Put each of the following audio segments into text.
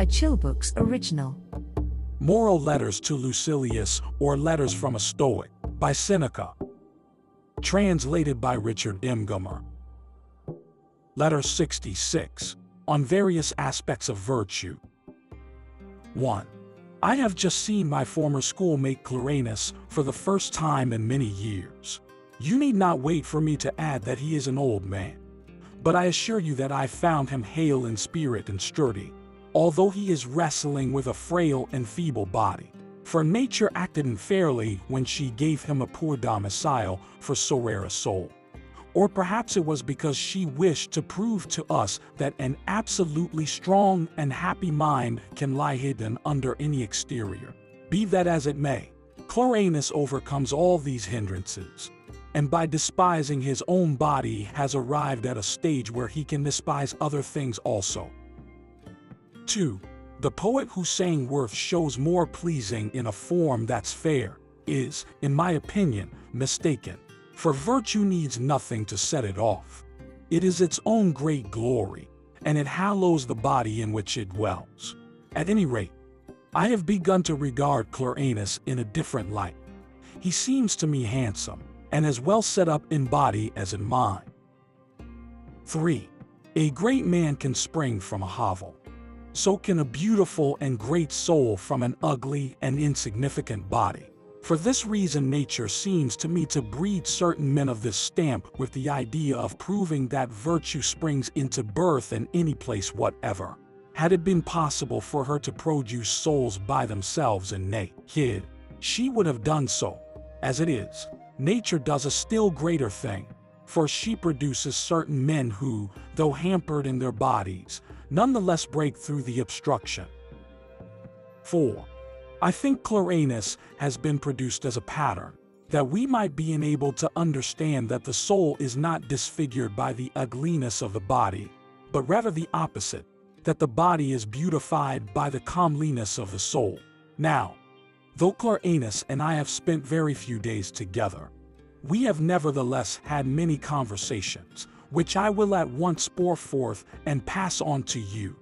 Chillbooks original. Moral Letters to Lucilius, or Letters from a Stoic, by Seneca. Translated by Richard M. Gummer. Letter 66, on various aspects of virtue. 1. I have just seen my former schoolmate Clarenus for the first time in many years. You need not wait for me to add that he is an old man. But I assure you that I found him hale in spirit and sturdy, although he is wrestling with a frail and feeble body. For nature acted unfairly when she gave him a poor domicile for so rare a soul. Or perhaps it was because she wished to prove to us that an absolutely strong and happy mind can lie hidden under any exterior. Be that as it may, Clarenus overcomes all these hindrances, and by despising his own body has arrived at a stage where he can despise other things also. 2. The poet who sang worth shows more pleasing in a form that's fair is, in my opinion, mistaken. For virtue needs nothing to set it off. It is its own great glory, and it hallows the body in which it dwells. At any rate, I have begun to regard Clarenus in a different light. He seems to me handsome, and as well set up in body as in mind. 3. A great man can spring from a hovel. So can a beautiful and great soul from an ugly and insignificant body. For this reason, nature seems to me to breed certain men of this stamp with the idea of proving that virtue springs into birth in any place whatever. Had it been possible for her to produce souls by themselves and naked, she would have done so. As it is, nature does a still greater thing, for she produces certain men who, though hampered in their bodies, nonetheless break through the obstruction. 4. I think Clarenus has been produced as a pattern, that we might be enabled to understand that the soul is not disfigured by the ugliness of the body, but rather the opposite, that the body is beautified by the comeliness of the soul. Now, though Clarenus and I have spent very few days together, we have nevertheless had many conversations, which I will at once pour forth and pass on to you.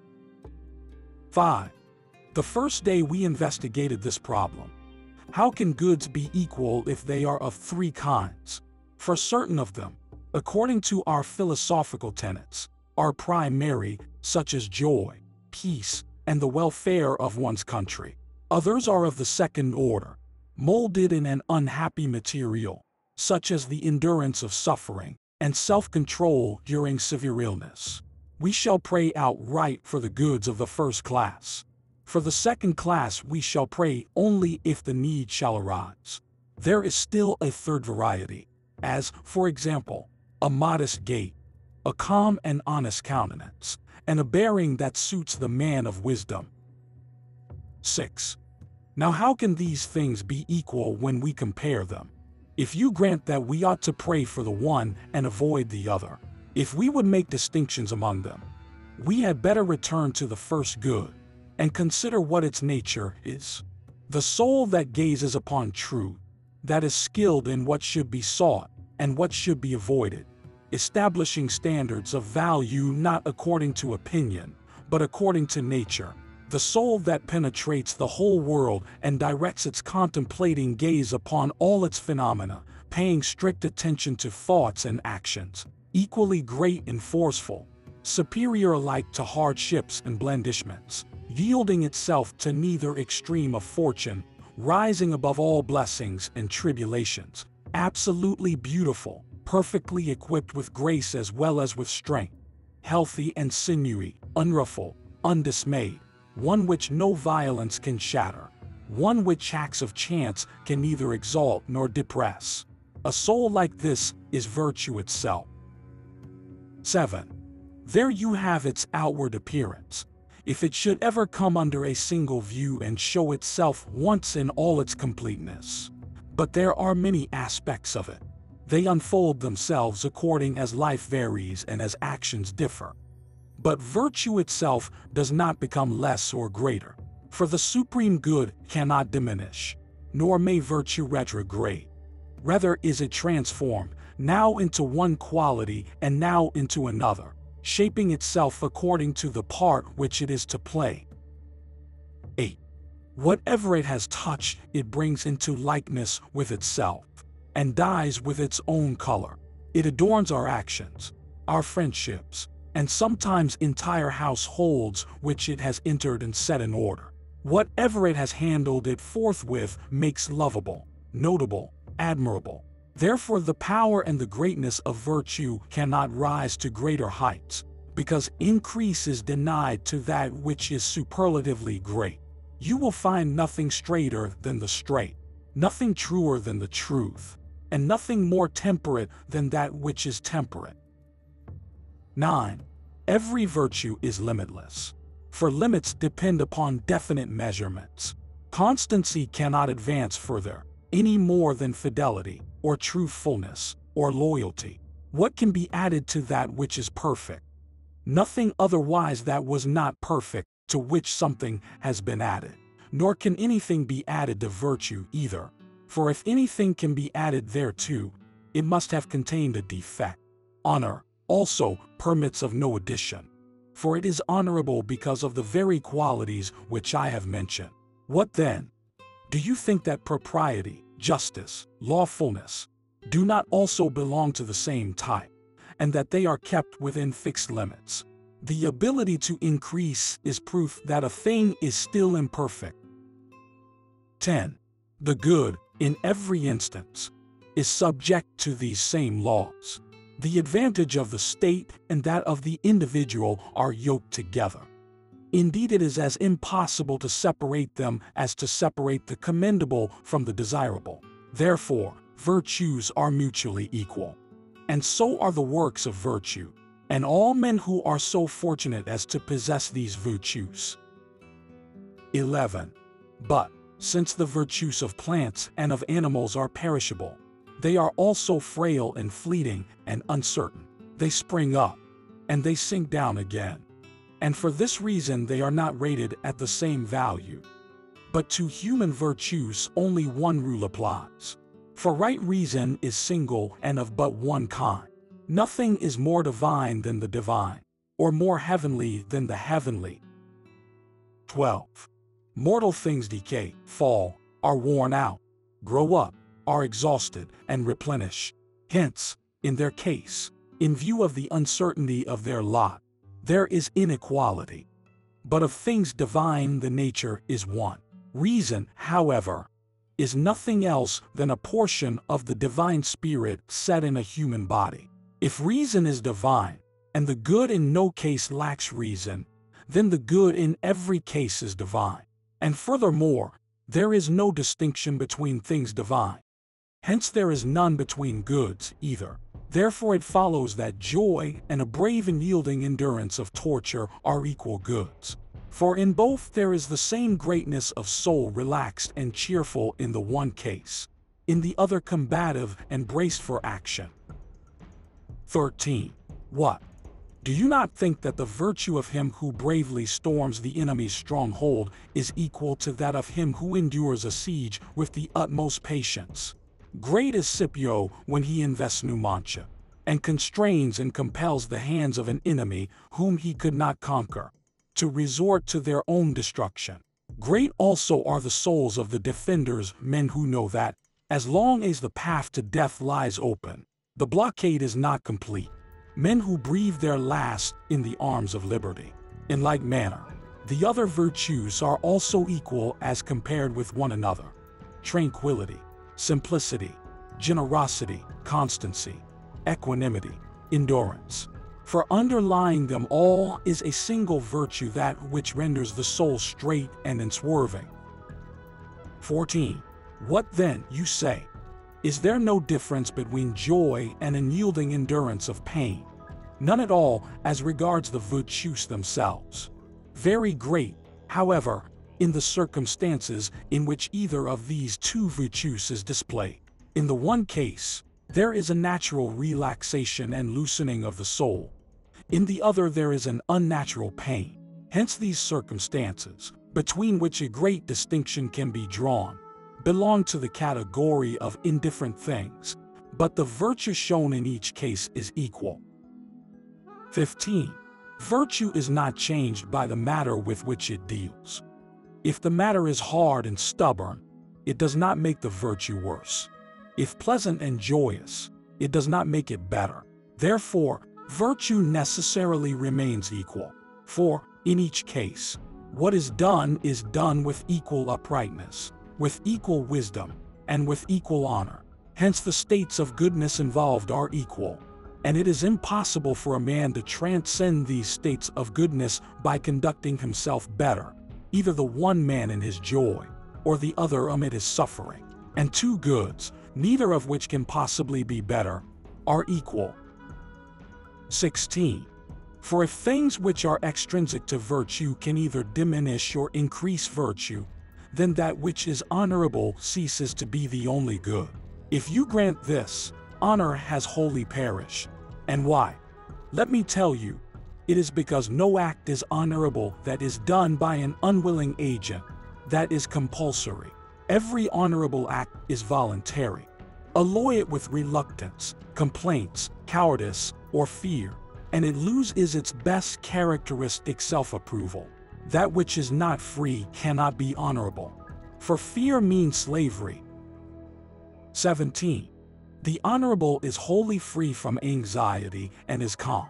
5. The first day we investigated this problem. How can goods be equal if they are of three kinds? For certain of them, according to our philosophical tenets, are primary, such as joy, peace, and the welfare of one's country. Others are of the second order, molded in an unhappy material, such as the endurance of suffering and self-control during severe illness. We shall pray outright for the goods of the first class. For the second class we shall pray only if the need shall arise. There is still a third variety, as, for example, a modest gait, a calm and honest countenance, and a bearing that suits the man of wisdom. 6. Now how can these things be equal when we compare them? If you grant that we ought to pray for the one and avoid the other, if we would make distinctions among them, we had better return to the first good, and consider what its nature is. The soul that gazes upon truth, that is skilled in what should be sought and what should be avoided, establishing standards of value not according to opinion, but according to nature. The soul that penetrates the whole world and directs its contemplating gaze upon all its phenomena, paying strict attention to thoughts and actions, equally great and forceful, superior alike to hardships and blandishments, yielding itself to neither extreme of fortune, rising above all blessings and tribulations, absolutely beautiful, perfectly equipped with grace as well as with strength, healthy and sinewy, unruffled, undismayed, one which no violence can shatter, one which acts of chance can neither exalt nor depress. A soul like this is virtue itself. 7. There you have its outward appearance. If it should ever come under a single view and show itself once in all its completeness. But there are many aspects of it. They unfold themselves according as life varies and as actions differ. But virtue itself does not become less or greater, for the supreme good cannot diminish, nor may virtue retrograde. Rather is it transformed, now into one quality and now into another, shaping itself according to the part which it is to play. 8. Whatever it has touched, it brings into likeness with itself, and dyes with its own color. It adorns our actions, our friendships, and sometimes entire households which it has entered and set in order. Whatever it has handled, it forthwith makes lovable, notable, admirable. Therefore the power and the greatness of virtue cannot rise to greater heights, because increase is denied to that which is superlatively great. You will find nothing straighter than the straight, nothing truer than the truth, and nothing more temperate than that which is temperate. 9. Every virtue is limitless, for limits depend upon definite measurements. Constancy cannot advance further, any more than fidelity, or truthfulness, or loyalty. What can be added to that which is perfect? Nothing otherwise that was not perfect, to which something has been added. Nor can anything be added to virtue either, for if anything can be added thereto, it must have contained a defect. Honor, also, permits of no addition, for it is honorable because of the very qualities which I have mentioned. What then? Do you think that propriety, justice, lawfulness, do not also belong to the same type, and that they are kept within fixed limits? The ability to increase is proof that a thing is still imperfect. 10. The good, in every instance, is subject to these same laws. The advantage of the state and that of the individual are yoked together. Indeed, it is as impossible to separate them as to separate the commendable from the desirable. Therefore, virtues are mutually equal, and so are the works of virtue, and all men who are so fortunate as to possess these virtues. 11. But, since the virtues of plants and of animals are perishable, they are also frail and fleeting and uncertain. They spring up, and they sink down again. And for this reason they are not rated at the same value. But to human virtues only one rule applies. For right reason is single and of but one kind. Nothing is more divine than the divine, or more heavenly than the heavenly. 12. Mortal things decay, fall, are worn out, grow up, are exhausted, and replenish. Hence, in their case, in view of the uncertainty of their lot, there is inequality. But of things divine the nature is one. Reason, however, is nothing else than a portion of the divine spirit set in a human body. If reason is divine, and the good in no case lacks reason, then the good in every case is divine. And furthermore, there is no distinction between things divine. Hence there is none between goods either. Therefore it follows that joy and a brave and yielding endurance of torture are equal goods. For in both there is the same greatness of soul relaxed and cheerful in the one case, in the other combative and braced for action. 13. What? Do you not think that the virtue of him who bravely storms the enemy's stronghold is equal to that of him who endures a siege with the utmost patience? Great is Scipio when he invests Numantia, and constrains and compels the hands of an enemy whom he could not conquer, to resort to their own destruction. Great also are the souls of the defenders, men who know that, as long as the path to death lies open, the blockade is not complete. Men who breathe their last in the arms of liberty. In like manner, the other virtues are also equal as compared with one another. Tranquility, simplicity, generosity, constancy, equanimity, endurance. For underlying them all is a single virtue, that which renders the soul straight and unswerving. 14. What then, you say? Is there no difference between joy and unyielding endurance of pain? None at all as regards the virtues themselves. Very great, however, in the circumstances in which either of these two virtues is displayed. In the one case, there is a natural relaxation and loosening of the soul. In the other there is an unnatural pain. Hence these circumstances, between which a great distinction can be drawn, belong to the category of indifferent things, but the virtue shown in each case is equal. 15. Virtue is not changed by the matter with which it deals. If the matter is hard and stubborn, it does not make the virtue worse. If pleasant and joyous, it does not make it better. Therefore, virtue necessarily remains equal. For, in each case, what is done with equal uprightness, with equal wisdom, and with equal honor. Hence the states of goodness involved are equal, and it is impossible for a man to transcend these states of goodness by conducting himself better, either the one man in his joy, or the other amid his suffering. And two goods, neither of which can possibly be better, are equal. 16. For if things which are extrinsic to virtue can either diminish or increase virtue, then that which is honorable ceases to be the only good. If you grant this, honor has wholly perished. And why? Let me tell you, it is because no act is honorable that is done by an unwilling agent, that is compulsory. Every honorable act is voluntary. Alloy it with reluctance, complaints, cowardice, or fear, and it loses its best characteristic self-approval. That which is not free cannot be honorable, for fear means slavery. 17. The honorable is wholly free from anxiety and is calm.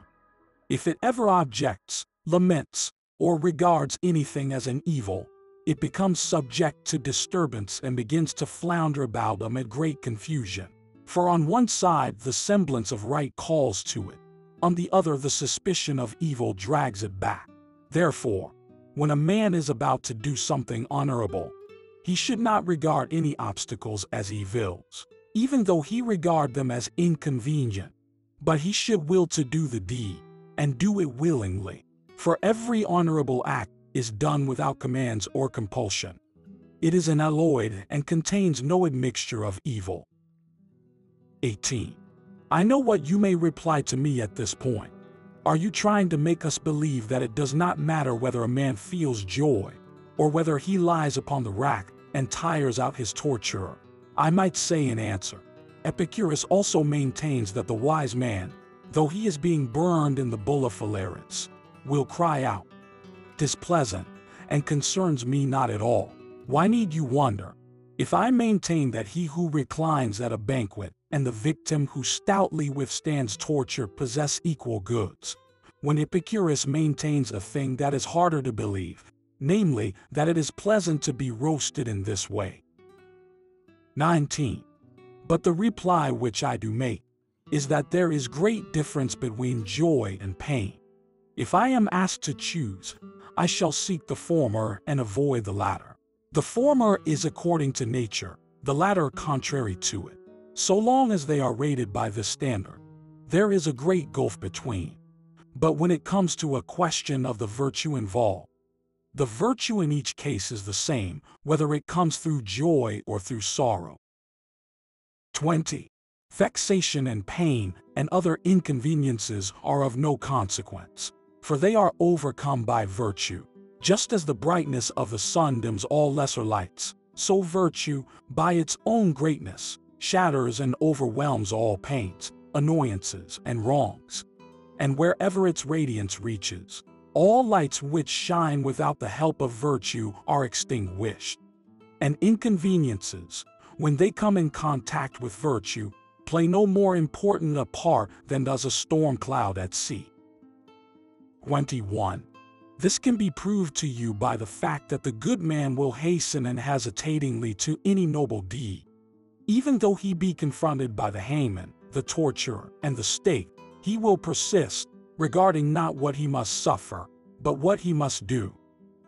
If it ever objects, laments, or regards anything as an evil, it becomes subject to disturbance and begins to flounder about amid great confusion. For on one side the semblance of right calls to it, on the other the suspicion of evil drags it back. Therefore, when a man is about to do something honorable, he should not regard any obstacles as evils, even though he regard them as inconvenient, but he should will to do the deed, and do it willingly. For every honorable act is done without commands or compulsion. It is unalloyed and contains no admixture of evil. 18. I know what you may reply to me at this point. Are you trying to make us believe that it does not matter whether a man feels joy, or whether he lies upon the rack and tires out his torturer? I might say in answer, Epicurus also maintains that the wise man, though he is being burned in the bulla phalaris, will cry out, "'Tis pleasant, and concerns me not at all." Why need you wonder? If I maintain that he who reclines at a banquet and the victim who stoutly withstands torture possess equal goods, when Epicurus maintains a thing that is harder to believe, namely, that it is pleasant to be roasted in this way. 19. But the reply which I do make is that there is great difference between joy and pain. If I am asked to choose, I shall seek the former and avoid the latter. The former is according to nature, the latter contrary to it. So long as they are rated by this standard, there is a great gulf between. But when it comes to a question of the virtue involved, the virtue in each case is the same, whether it comes through joy or through sorrow. 20. Vexation and pain and other inconveniences are of no consequence, for they are overcome by virtue. Just as the brightness of the sun dims all lesser lights, so virtue, by its own greatness, shatters and overwhelms all pains, annoyances, and wrongs. And wherever its radiance reaches, all lights which shine without the help of virtue are extinguished. And inconveniences, when they come in contact with virtue, play no more important a part than does a storm cloud at sea. 21. This can be proved to you by the fact that the good man will hasten unhesitatingly to any noble deed. Even though he be confronted by the hangman, the torturer, and the stake, he will persist, regarding not what he must suffer, but what he must do.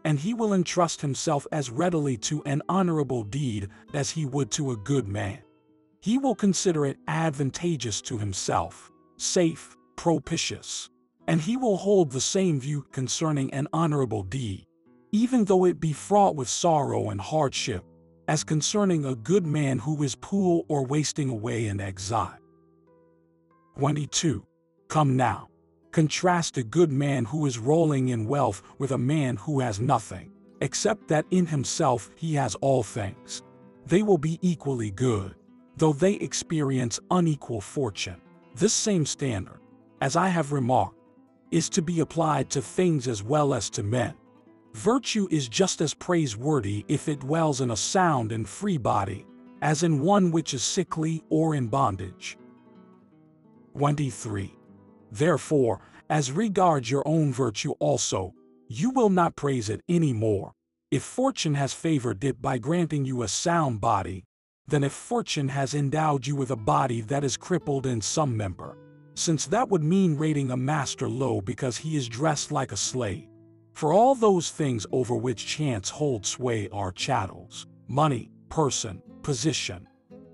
And he will entrust himself as readily to an honorable deed as he would to a good man. He will consider it advantageous to himself, safe, propitious, and he will hold the same view concerning an honorable deed, even though it be fraught with sorrow and hardship, as concerning a good man who is poor or wasting away in exile. 22. Come now, contrast a good man who is rolling in wealth with a man who has nothing, except that in himself he has all things. They will be equally good, though they experience unequal fortune. This same standard, as I have remarked, is to be applied to things as well as to men. Virtue is just as praiseworthy if it dwells in a sound and free body, as in one which is sickly or in bondage. 23. Therefore, as regards your own virtue also, you will not praise it any more, if fortune has favored it by granting you a sound body, than if fortune has endowed you with a body that is crippled in some member, since that would mean rating a master low because he is dressed like a slave. For all those things over which chance holds sway are chattels: money, person, position.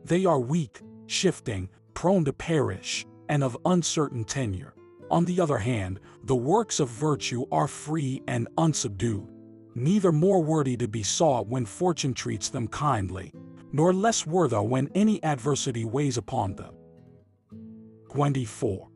They are weak, shifting, prone to perish, and of uncertain tenure. On the other hand, the works of virtue are free and unsubdued, neither more worthy to be sought when fortune treats them kindly, nor less worthy when any adversity weighs upon them. 24.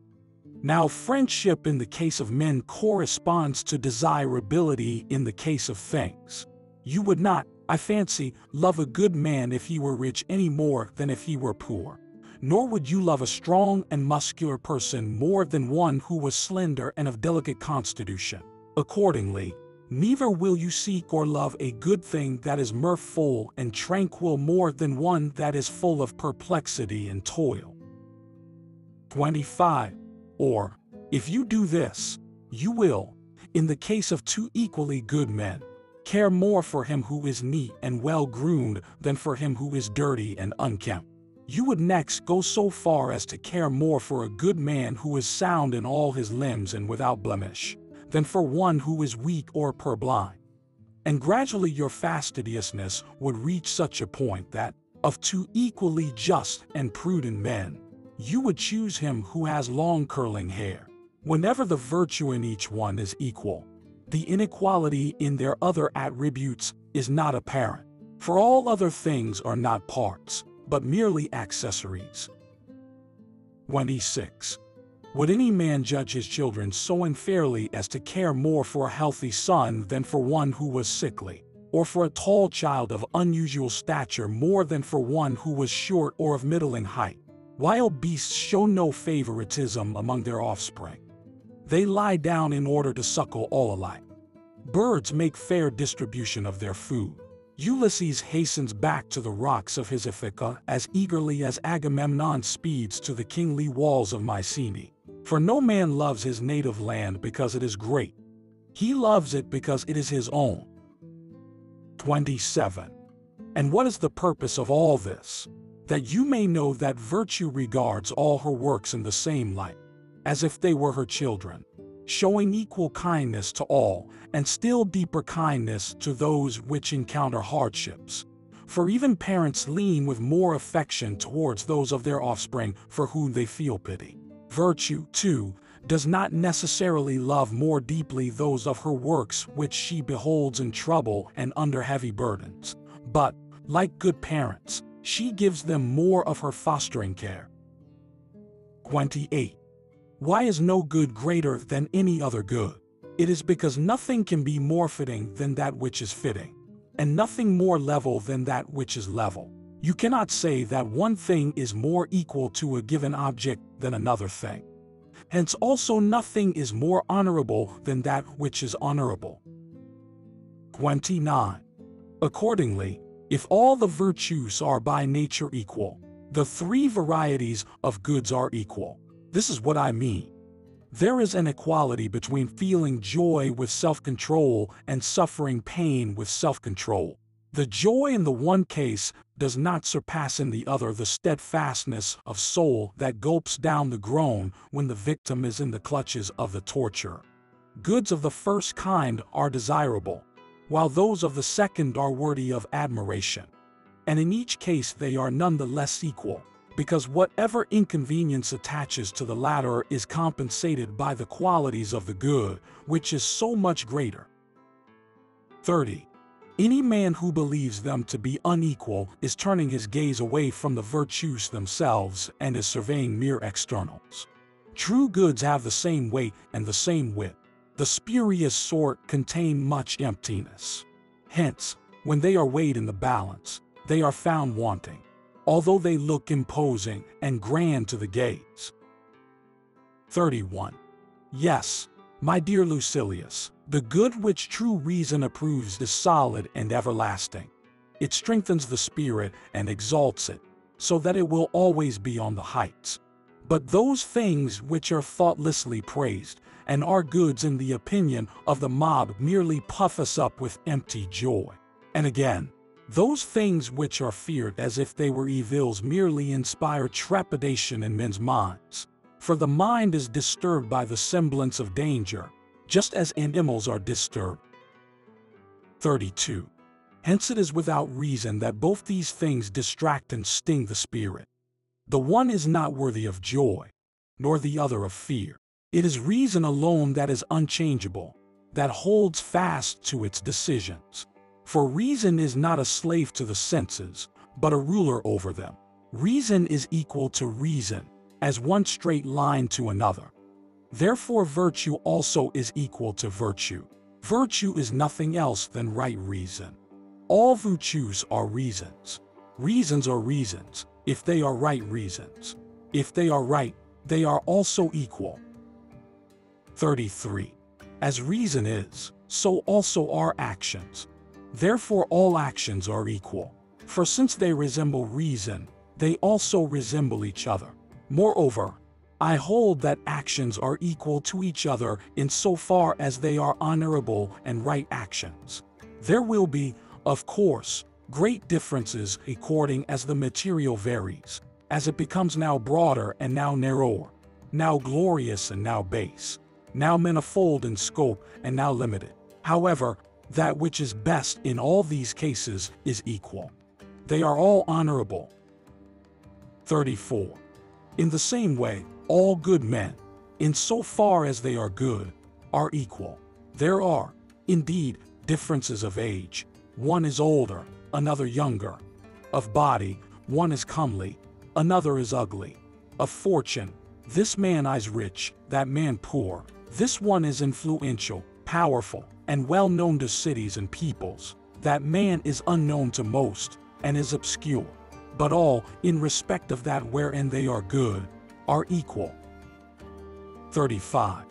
Now friendship in the case of men corresponds to desirability in the case of things. You would not, I fancy, love a good man if he were rich any more than if he were poor, nor would you love a strong and muscular person more than one who was slender and of delicate constitution. Accordingly, neither will you seek or love a good thing that is mirthful and tranquil more than one that is full of perplexity and toil. 25. Or, if you do this, you will, in the case of two equally good men, care more for him who is neat and well-groomed than for him who is dirty and unkempt. You would next go so far as to care more for a good man who is sound in all his limbs and without blemish, than for one who is weak or purblind. And gradually your fastidiousness would reach such a point that, of two equally just and prudent men, you would choose him who has long curling hair. Whenever the virtue in each one is equal, the inequality in their other attributes is not apparent, for all other things are not parts, but merely accessories. 26. Would any man judge his children so unfairly as to care more for a healthy son than for one who was sickly, or for a tall child of unusual stature more than for one who was short or of middling height? Wild beasts show no favoritism among their offspring. They lie down in order to suckle all alike. Birds make fair distribution of their food. Ulysses hastens back to the rocks of his Ithaca as eagerly as Agamemnon speeds to the kingly walls of Mycenae. For no man loves his native land because it is great. He loves it because it is his own. 27. And what is the purpose of all this? That you may know that virtue regards all her works in the same light, as if they were her children, showing equal kindness to all, and still deeper kindness to those which encounter hardships. For even parents lean with more affection towards those of their offspring for whom they feel pity. Virtue, too, does not necessarily love more deeply those of her works which she beholds in trouble and under heavy burdens, but, like good parents, she gives them more of her fostering care. 28. Why is no good greater than any other good? It is because nothing can be more fitting than that which is fitting, and nothing more level than that which is level. You cannot say that one thing is more equal to a given object than another thing. Hence also nothing is more honorable than that which is honorable. 29. Accordingly, if all the virtues are by nature equal, the three varieties of goods are equal. This is what I mean. There is an equality between feeling joy with self-control and suffering pain with self-control. The joy in the one case does not surpass in the other the steadfastness of soul that gulps down the groan when the victim is in the clutches of the torturer. Goods of the first kind are desirable, while those of the second are worthy of admiration. And in each case they are none the less equal, because whatever inconvenience attaches to the latter is compensated by the qualities of the good, which is so much greater. 30. Any man who believes them to be unequal is turning his gaze away from the virtues themselves and is surveying mere externals. True goods have the same weight and the same width. The spurious sort contain much emptiness. Hence, when they are weighed in the balance, they are found wanting, although they look imposing and grand to the gaze. 31. Yes, my dear Lucilius, The good which true reason approves is solid and everlasting. It strengthens the spirit and exalts it, so that it will always be on the heights. But those things which are thoughtlessly praised, and are goods in the opinion of the mob, merely puff us up with empty joy. And again, those things which are feared as if they were evils merely inspire trepidation in men's minds. For the mind is disturbed by the semblance of danger, just as animals are disturbed. 32. Hence it is without reason that both these things distract and sting the spirit. The one is not worthy of joy, nor the other of fear. It is reason alone that is unchangeable, that holds fast to its decisions. For reason is not a slave to the senses, but a ruler over them. Reason is equal to reason, as one straight line to another. Therefore virtue also is equal to virtue. Virtue is nothing else than right reason. All virtues are reasons. Reasons are reasons, if they are right reasons. If they are right, they are also equal. 33. As reason is, so also are actions. Therefore all actions are equal. For since they resemble reason, they also resemble each other. Moreover, I hold that actions are equal to each other in so far as they are honorable and right actions. There will be, of course, great differences according as the material varies, as it becomes now broader and now narrower, now glorious and now base, now manifold in scope and now limited. However, that which is best in all these cases is equal. They are all honorable. 34. In the same way, all good men, in so far as they are good, are equal. There are, indeed, differences of age. One is older, another younger. Of body, one is comely, another is ugly. Of fortune, this man is rich, that man poor. This one is influential, powerful, and well known to cities and peoples. That man is unknown to most, and is obscure. But all, in respect of that wherein they are good, are equal. 35.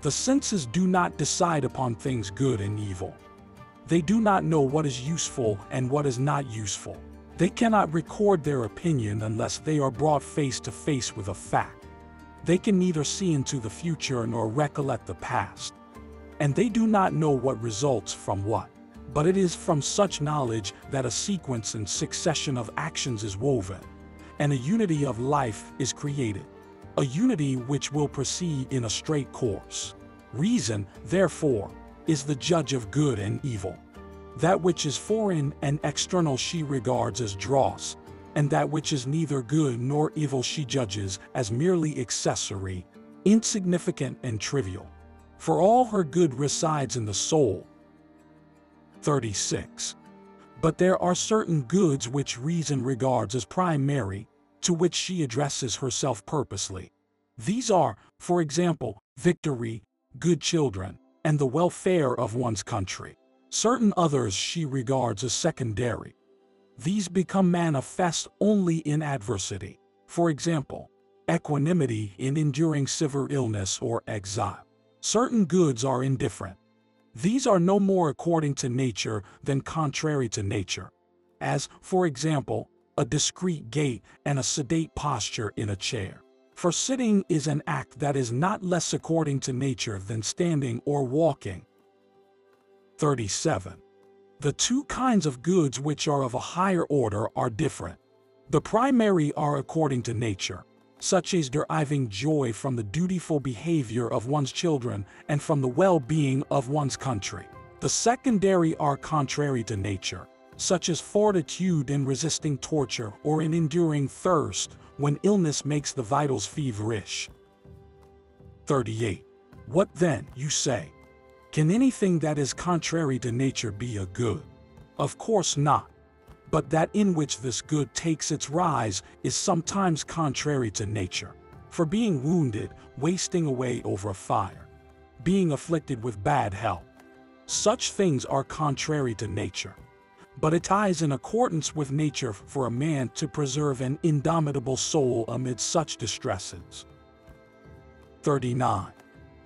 The senses do not decide upon things good and evil. They do not know what is useful and what is not useful. They cannot record their opinion unless they are brought face to face with a fact. They can neither see into the future nor recollect the past. And they do not know what results from what. But it is from such knowledge that a sequence and succession of actions is woven, and a unity of life is created, a unity which will proceed in a straight course. Reason, therefore, is the judge of good and evil. That which is foreign and external she regards as dross, and that which is neither good nor evil she judges as merely accessory, insignificant and trivial. For all her good resides in the soul. 36. But there are certain goods which reason regards as primary, to which she addresses herself purposely. These are, for example, victory, good children, and the welfare of one's country. Certain others she regards as secondary. These become manifest only in adversity. For example, equanimity in enduring severe illness or exile. Certain goods are indifferent. These are no more according to nature than contrary to nature, as, for example, a discreet gait and a sedate posture in a chair. For sitting is an act that is not less according to nature than standing or walking. 37. The two kinds of goods which are of a higher order are different. The primary are according to nature, such as deriving joy from the dutiful behavior of one's children and from the well-being of one's country. The secondary are contrary to nature, such as fortitude in resisting torture or in enduring thirst when illness makes the vitals feverish. 38. What then, you say? Can anything that is contrary to nature be a good? Of course not. But that in which this good takes its rise is sometimes contrary to nature. For being wounded, wasting away over a fire, being afflicted with bad health, such things are contrary to nature. But it is in accordance with nature for a man to preserve an indomitable soul amid such distresses. 39.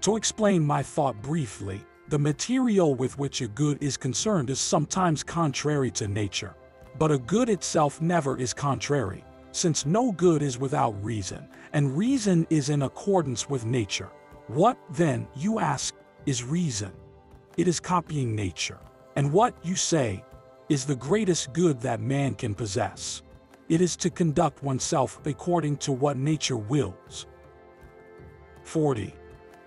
To explain my thought briefly, The material with which a good is concerned is sometimes contrary to nature, but a good itself never is contrary, since no good is without reason, and reason is in accordance with nature. What, then, you ask, is reason? It is copying nature. And what, you say, is the greatest good that man can possess? It is to conduct oneself according to what nature wills. 40.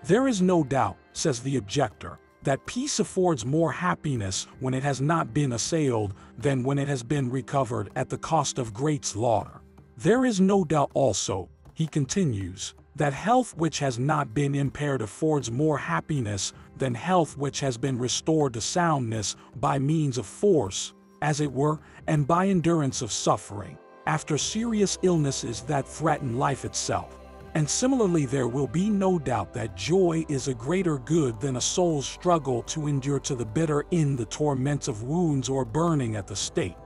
There is no doubt, says the objector, that peace affords more happiness when it has not been assailed than when it has been recovered at the cost of great slaughter. There is no doubt also, he continues, that health which has not been impaired affords more happiness than health which has been restored to soundness by means of force, as it were, and by endurance of suffering, after serious illnesses that threaten life itself. And similarly, there will be no doubt that joy is a greater good than a soul's struggle to endure to the bitter end the torments of wounds or burning at the stake.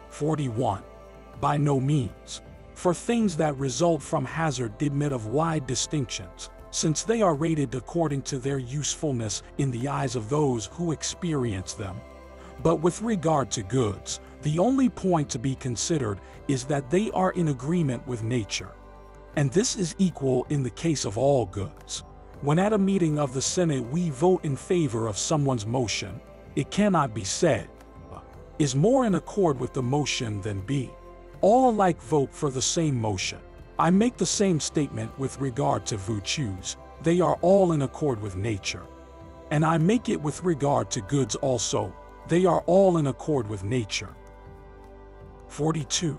41. By no means. For things that result from hazard admit of wide distinctions, since they are rated according to their usefulness in the eyes of those who experience them. But with regard to goods, the only point to be considered is that they are in agreement with nature. And this is equal in the case of all goods. When at a meeting of the Senate we vote in favor of someone's motion, it cannot be said, is more in accord with the motion than B. All alike vote for the same motion. I make the same statement with regard to virtues, they are all in accord with nature. And I make it with regard to goods also, they are all in accord with nature. 42.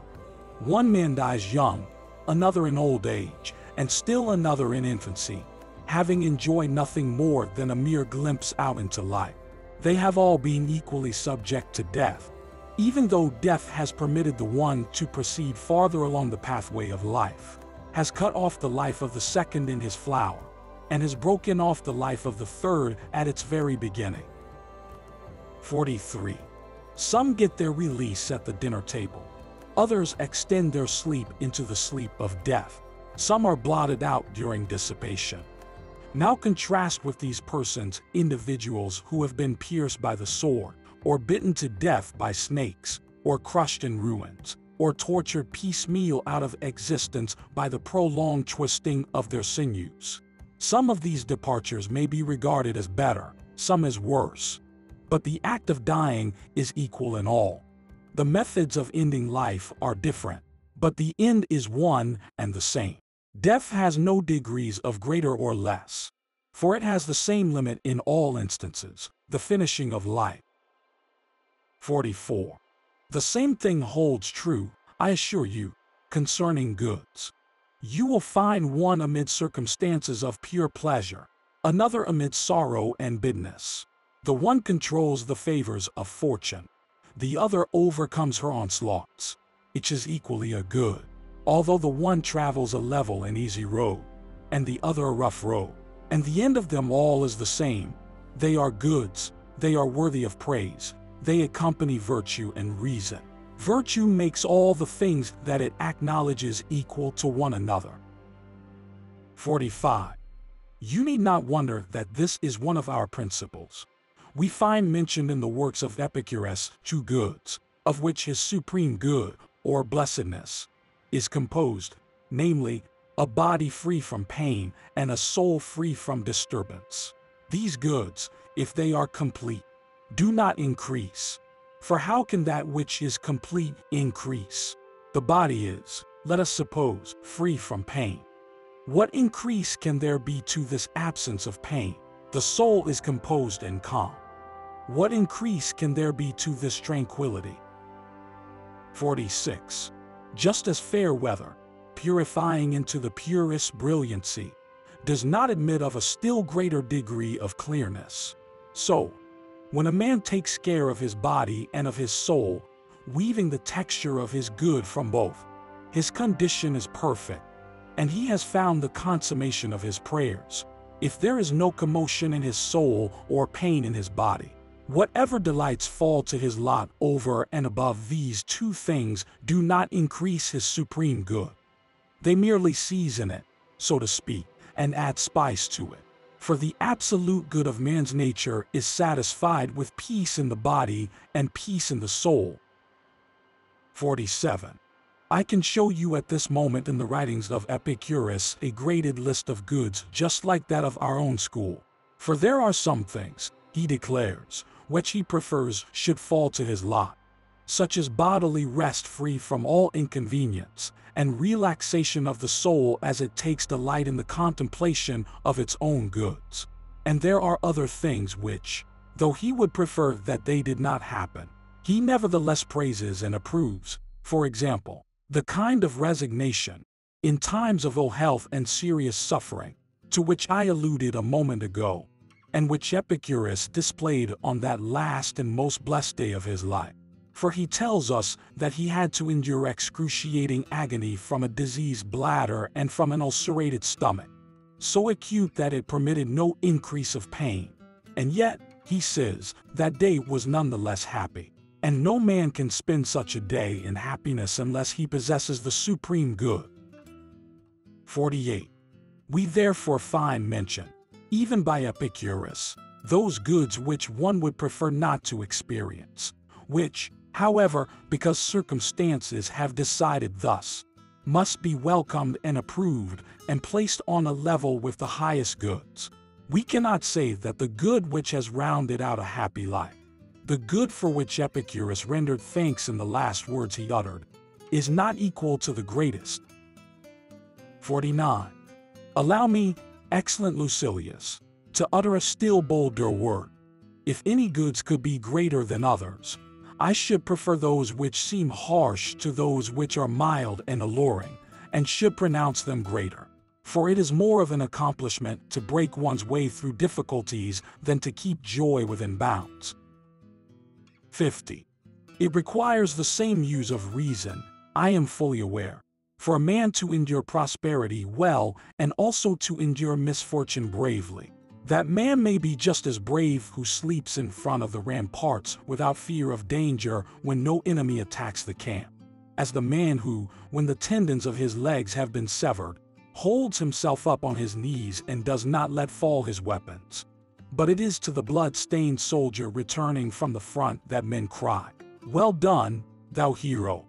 One man dies young, another in old age, and still another in infancy, having enjoyed nothing more than a mere glimpse out into life. They have all been equally subject to death, even though death has permitted the one to proceed farther along the pathway of life, has cut off the life of the second in his flower, and has broken off the life of the third at its very beginning. 43. Some get their release at the dinner table. Others extend their sleep into the sleep of death. Some are blotted out during dissipation. Now contrast with these persons individuals who have been pierced by the sword, or bitten to death by snakes, or crushed in ruins, or tortured piecemeal out of existence by the prolonged twisting of their sinews. Some of these departures may be regarded as better, some as worse. But the act of dying is equal in all. The methods of ending life are different, but the end is one and the same. Death has no degrees of greater or less, for it has the same limit in all instances, the finishing of life. 44. The same thing holds true, I assure you, concerning goods. You will find one amid circumstances of pure pleasure, another amid sorrow and bitterness. The one controls the favors of fortune, the other overcomes her onslaughts. Each is equally a good, although the one travels a level and easy road, and the other a rough road. And the end of them all is the same. They are goods, they are worthy of praise, they accompany virtue and reason. Virtue makes all the things that it acknowledges equal to one another. 45. You need not wonder that this is one of our principles. We find mentioned in the works of Epicurus 2 goods, of which his supreme good, or blessedness, is composed, namely, a body free from pain and a soul free from disturbance. These goods, if they are complete, do not increase. For how can that which is complete increase? The body is, let us suppose, free from pain. What increase can there be to this absence of pain? The soul is composed and calm. What increase can there be to this tranquility? 46. Just as fair weather, purifying into the purest brilliancy, does not admit of a still greater degree of clearness, so, when a man takes care of his body and of his soul, weaving the texture of his good from both, his condition is perfect, and he has found the consummation of his prayers. If there is no commotion in his soul or pain in his body, whatever delights fall to his lot over and above these two things do not increase his supreme good. They merely season it, so to speak, and add spice to it. For the absolute good of man's nature is satisfied with peace in the body and peace in the soul. 47. I can show you at this moment in the writings of Epicurus a graded list of goods just like that of our own school. For there are some things, he declares, which he prefers should fall to his lot, such as bodily rest free from all inconvenience, and relaxation of the soul as it takes delight in the contemplation of its own goods. And there are other things which, though he would prefer that they did not happen, he nevertheless praises and approves. For example, the kind of resignation, in times of ill health and serious suffering, to which I alluded a moment ago, and which Epicurus displayed on that last and most blessed day of his life. For he tells us that he had to endure excruciating agony from a diseased bladder and from an ulcerated stomach, so acute that it permitted no increase of pain. And yet, he says, that day was nonetheless happy. And no man can spend such a day in happiness unless he possesses the supreme good. 48. We therefore find mention, even by Epicurus, those goods which one would prefer not to experience, which, however, because circumstances have decided thus, must be welcomed and approved and placed on a level with the highest goods. We cannot say that the good which has rounded out a happy life, the good for which Epicurus rendered thanks in the last words he uttered, is not equal to the greatest. 49. Allow me, excellent Lucilius, to utter a still bolder word. If any goods could be greater than others, I should prefer those which seem harsh to those which are mild and alluring, and should pronounce them greater. For it is more of an accomplishment to break one's way through difficulties than to keep joy within bounds. 50. It requires the same use of reason, I am fully aware, for a man to endure prosperity well and also to endure misfortune bravely. That man may be just as brave who sleeps in front of the ramparts without fear of danger when no enemy attacks the camp, as the man who, when the tendons of his legs have been severed, holds himself up on his knees and does not let fall his weapons. But it is to the blood-stained soldier returning from the front that men cry, "Well done, thou hero!"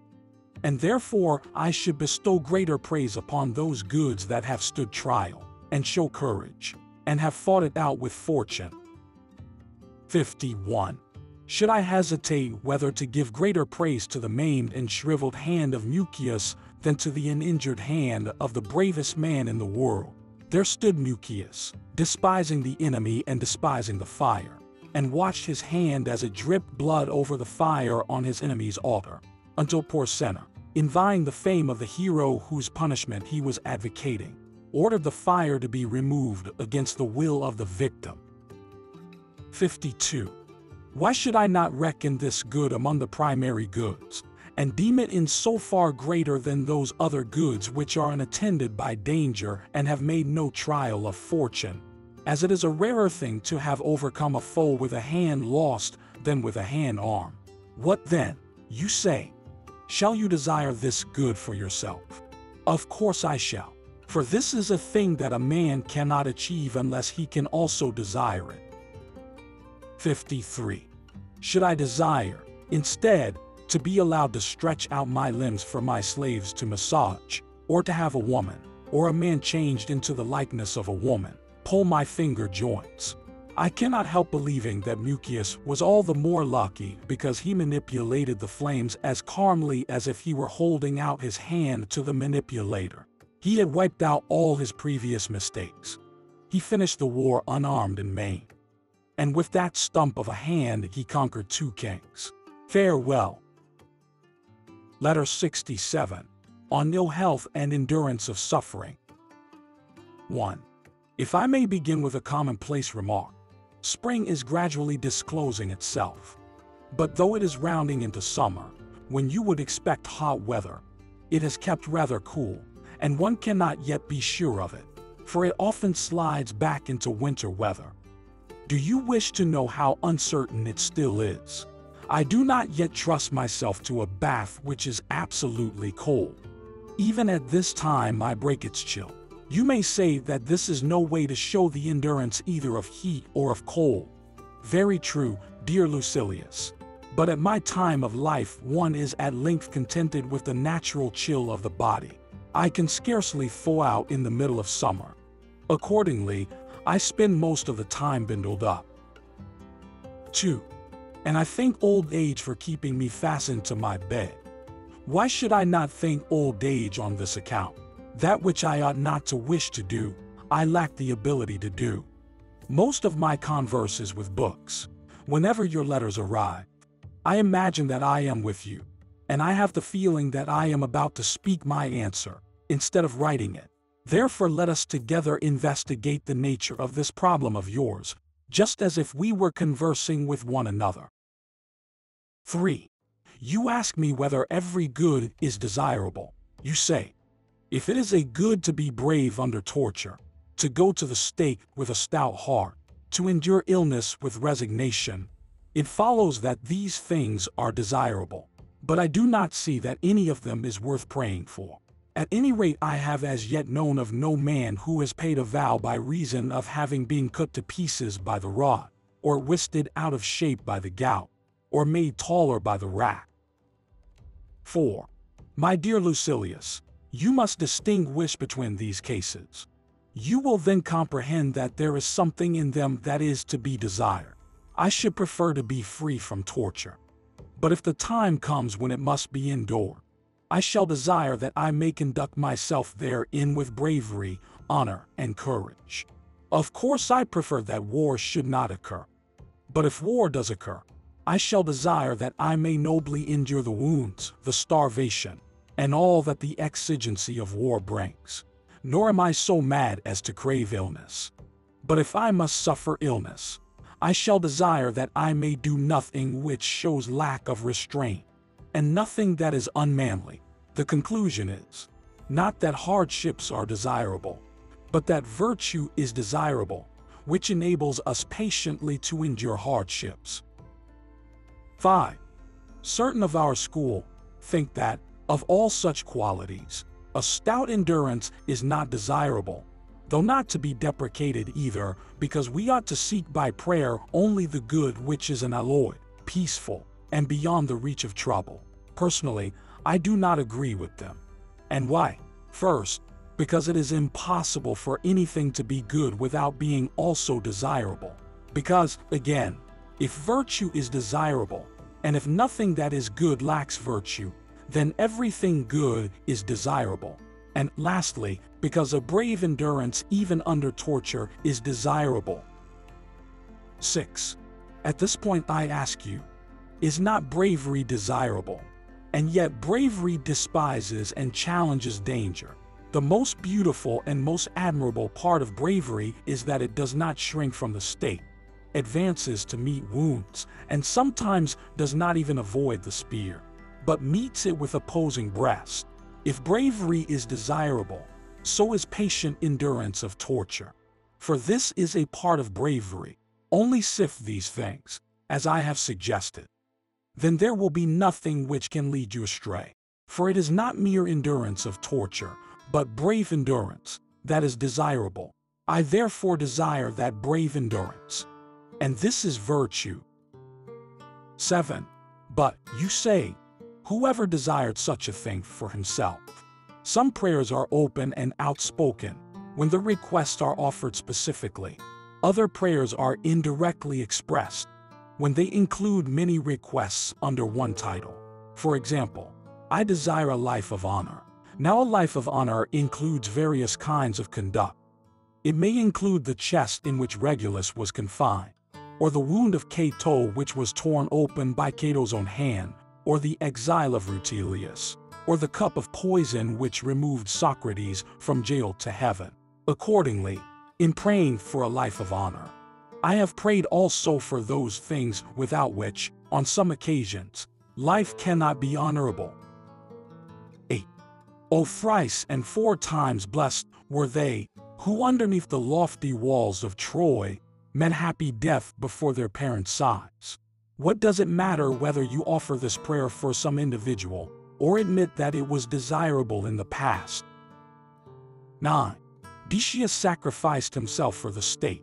And therefore I should bestow greater praise upon those goods that have stood trial, and show courage, and have fought it out with fortune. 51. Should I hesitate whether to give greater praise to the maimed and shriveled hand of Mucius than to the uninjured hand of the bravest man in the world? There stood Mucius, despising the enemy and despising the fire, and watched his hand as it dripped blood over the fire on his enemy's altar, until Porsenna, envying the fame of the hero whose punishment he was advocating, ordered the fire to be removed against the will of the victim. 52. Why should I not reckon this good among the primary goods, and deem it in so far greater than those other goods which are unattended by danger and have made no trial of fortune, as it is a rarer thing to have overcome a foe with a hand lost than with a hand armed? What then, you say? Shall you desire this good for yourself? Of course I shall, for this is a thing that a man cannot achieve unless he can also desire it. 53. Should I desire, instead, to be allowed to stretch out my limbs for my slaves to massage, or to have a woman, or a man changed into the likeness of a woman, pull my finger joints? I cannot help believing that Mucius was all the more lucky because he manipulated the flames as calmly as if he were holding out his hand to the manipulator. He had wiped out all his previous mistakes. He finished the war unarmed and maimed. And with that stump of a hand he conquered 2 kings. Farewell. Letter 67. On ill health and endurance of suffering. 1. If I may begin with a commonplace remark, spring is gradually disclosing itself. But though it is rounding into summer, when you would expect hot weather, it has kept rather cool, and one cannot yet be sure of it, for it often slides back into winter weather. Do you wish to know how uncertain it still is? I do not yet trust myself to a bath which is absolutely cold. Even at this time I break its chill. You may say that this is no way to show the endurance either of heat or of cold. Very true, dear Lucilius. But at my time of life one is at length contented with the natural chill of the body. I can scarcely thaw out in the middle of summer. Accordingly, I spend most of the time bundled up. 2. And I thank old age for keeping me fastened to my bed. Why should I not thank old age on this account? That which I ought not to wish to do, I lack the ability to do. Most of my converse is with books. Whenever your letters arrive, I imagine that I am with you, and I have the feeling that I am about to speak my answer, instead of writing it. Therefore let us together investigate the nature of this problem of yours, just as if we were conversing with one another. 3. You ask me whether every good is desirable. You say, if it is a good to be brave under torture, to go to the stake with a stout heart, to endure illness with resignation, it follows that these things are desirable. But I do not see that any of them is worth praying for. At any rate, I have as yet known of no man who has paid a vow by reason of having been cut to pieces by the rod, or twisted out of shape by the gout, or made taller by the rack. 4. My dear Lucilius, you must distinguish between these cases. You will then comprehend that there is something in them that is to be desired. I should prefer to be free from torture. But if the time comes when it must be endured, I shall desire that I may conduct myself therein with bravery, honor, and courage. Of course I prefer that war should not occur. But if war does occur, I shall desire that I may nobly endure the wounds, the starvation, and all that the exigency of war brings. Nor am I so mad as to crave illness. But if I must suffer illness, I shall desire that I may do nothing which shows lack of restraint, and nothing that is unmanly. The conclusion is, not that hardships are desirable, but that virtue is desirable, which enables us patiently to endure hardships. 5. Certain of our school think that, of all such qualities, a stout endurance is not desirable, though not to be deprecated either, because we ought to seek by prayer only the good which is unalloyed, peaceful, and beyond the reach of trouble. Personally, I do not agree with them. And why? First, because it is impossible for anything to be good without being also desirable. Because, again, if virtue is desirable, and if nothing that is good lacks virtue, then everything good is desirable. And lastly, because a brave endurance even under torture is desirable. 6. At this point I ask you, is not bravery desirable? And yet bravery despises and challenges danger. The most beautiful and most admirable part of bravery is that it does not shrink from the stake, advances to meet wounds, and sometimes does not even avoid the spear, but meets it with opposing breast. If bravery is desirable, so is patient endurance of torture. For this is a part of bravery. Only sift these things, as I have suggested. Then there will be nothing which can lead you astray. For it is not mere endurance of torture, but brave endurance, that is desirable. I therefore desire that brave endurance. And this is virtue. 7. But, you say, whoever desired such a thing for himself. Some prayers are open and outspoken, when the requests are offered specifically. Other prayers are indirectly expressed, when they include many requests under one title. For example, I desire a life of honor. Now a life of honor includes various kinds of conduct. It may include the chest in which Regulus was confined, or the wound of Cato which was torn open by Cato's own hand, or the exile of Rutilius, or the cup of poison which removed Socrates from jail to heaven. Accordingly, in praying for a life of honor, I have prayed also for those things without which, on some occasions, life cannot be honorable. 8. O thrice and 4 times blessed were they, who underneath the lofty walls of Troy, met happy death before their parents' sides. What does it matter whether you offer this prayer for some individual, or admit that it was desirable in the past? 9. Decius sacrificed himself for the state.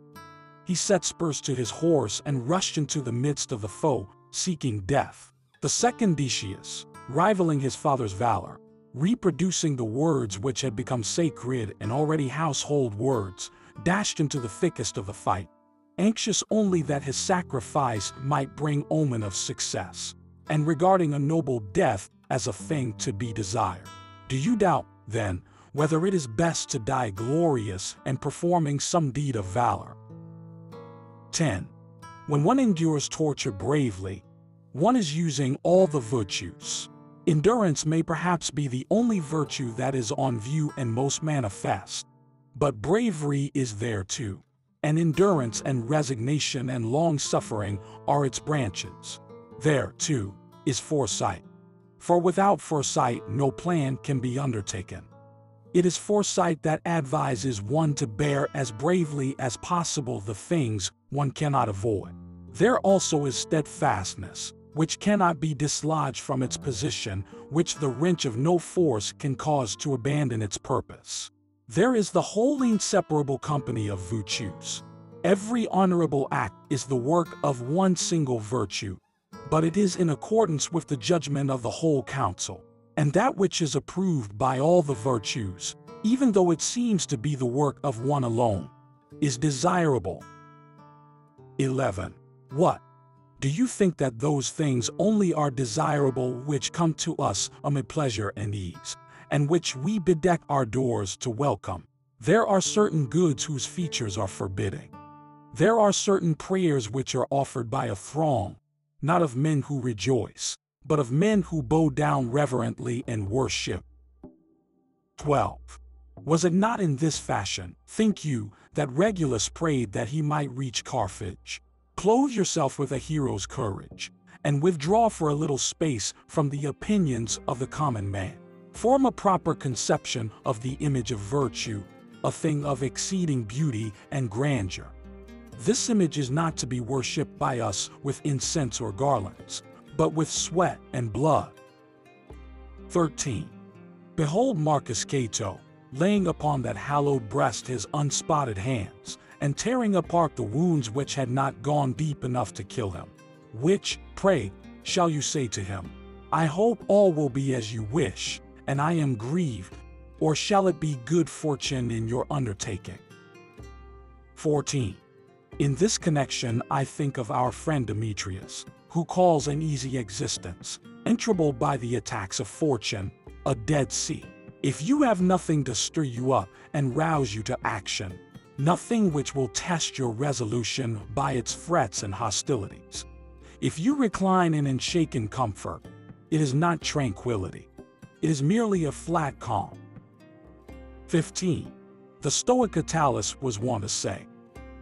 He set spurs to his horse and rushed into the midst of the foe, seeking death. The second Decius, rivaling his father's valor, reproducing the words which had become sacred and already household words, dashed into the thickest of the fight, anxious only that his sacrifice might bring omen of success, and regarding a noble death as a thing to be desired. Do you doubt, then, whether it is best to die glorious and performing some deed of valor? 10. When one endures torture bravely, one is using all the virtues. Endurance may perhaps be the only virtue that is on view and most manifest, but bravery is there too, and endurance and resignation and long-suffering are its branches. There, too, is foresight. For without foresight no plan can be undertaken. It is foresight that advises one to bear as bravely as possible the things one cannot avoid. There also is steadfastness, which cannot be dislodged from its position, which the wrench of no force can cause to abandon its purpose. There is the wholly inseparable company of virtues. Every honorable act is the work of one single virtue, but it is in accordance with the judgment of the whole council. And that which is approved by all the virtues, even though it seems to be the work of one alone, is desirable. 11. What? Do you think that those things only are desirable which come to us amid pleasure and ease, and which we bedeck our doors to welcome? There are certain goods whose features are forbidding. There are certain prayers which are offered by a throng, not of men who rejoice, but of men who bow down reverently and worship. 12. Was it not in this fashion, think you, that Regulus prayed that he might reach Carthage? Clothe yourself with a hero's courage, and withdraw for a little space from the opinions of the common man. Form a proper conception of the image of virtue, a thing of exceeding beauty and grandeur. This image is not to be worshipped by us with incense or garlands, but with sweat and blood. 13. Behold Marcus Cato, laying upon that hallowed breast his unspotted hands, and tearing apart the wounds which had not gone deep enough to kill him. Which, pray, shall you say to him? I hope all will be as you wish, and I am grieved, or shall it be good fortune in your undertaking? 14. In this connection I think of our friend Demetrius, who calls an easy existence, untroubled by the attacks of fortune, a dead sea. If you have nothing to stir you up and rouse you to action, nothing which will test your resolution by its threats and hostilities, if you recline in unshaken comfort, it is not tranquility. It is merely a flat calm. 15. The Stoic Attalus was wont to say,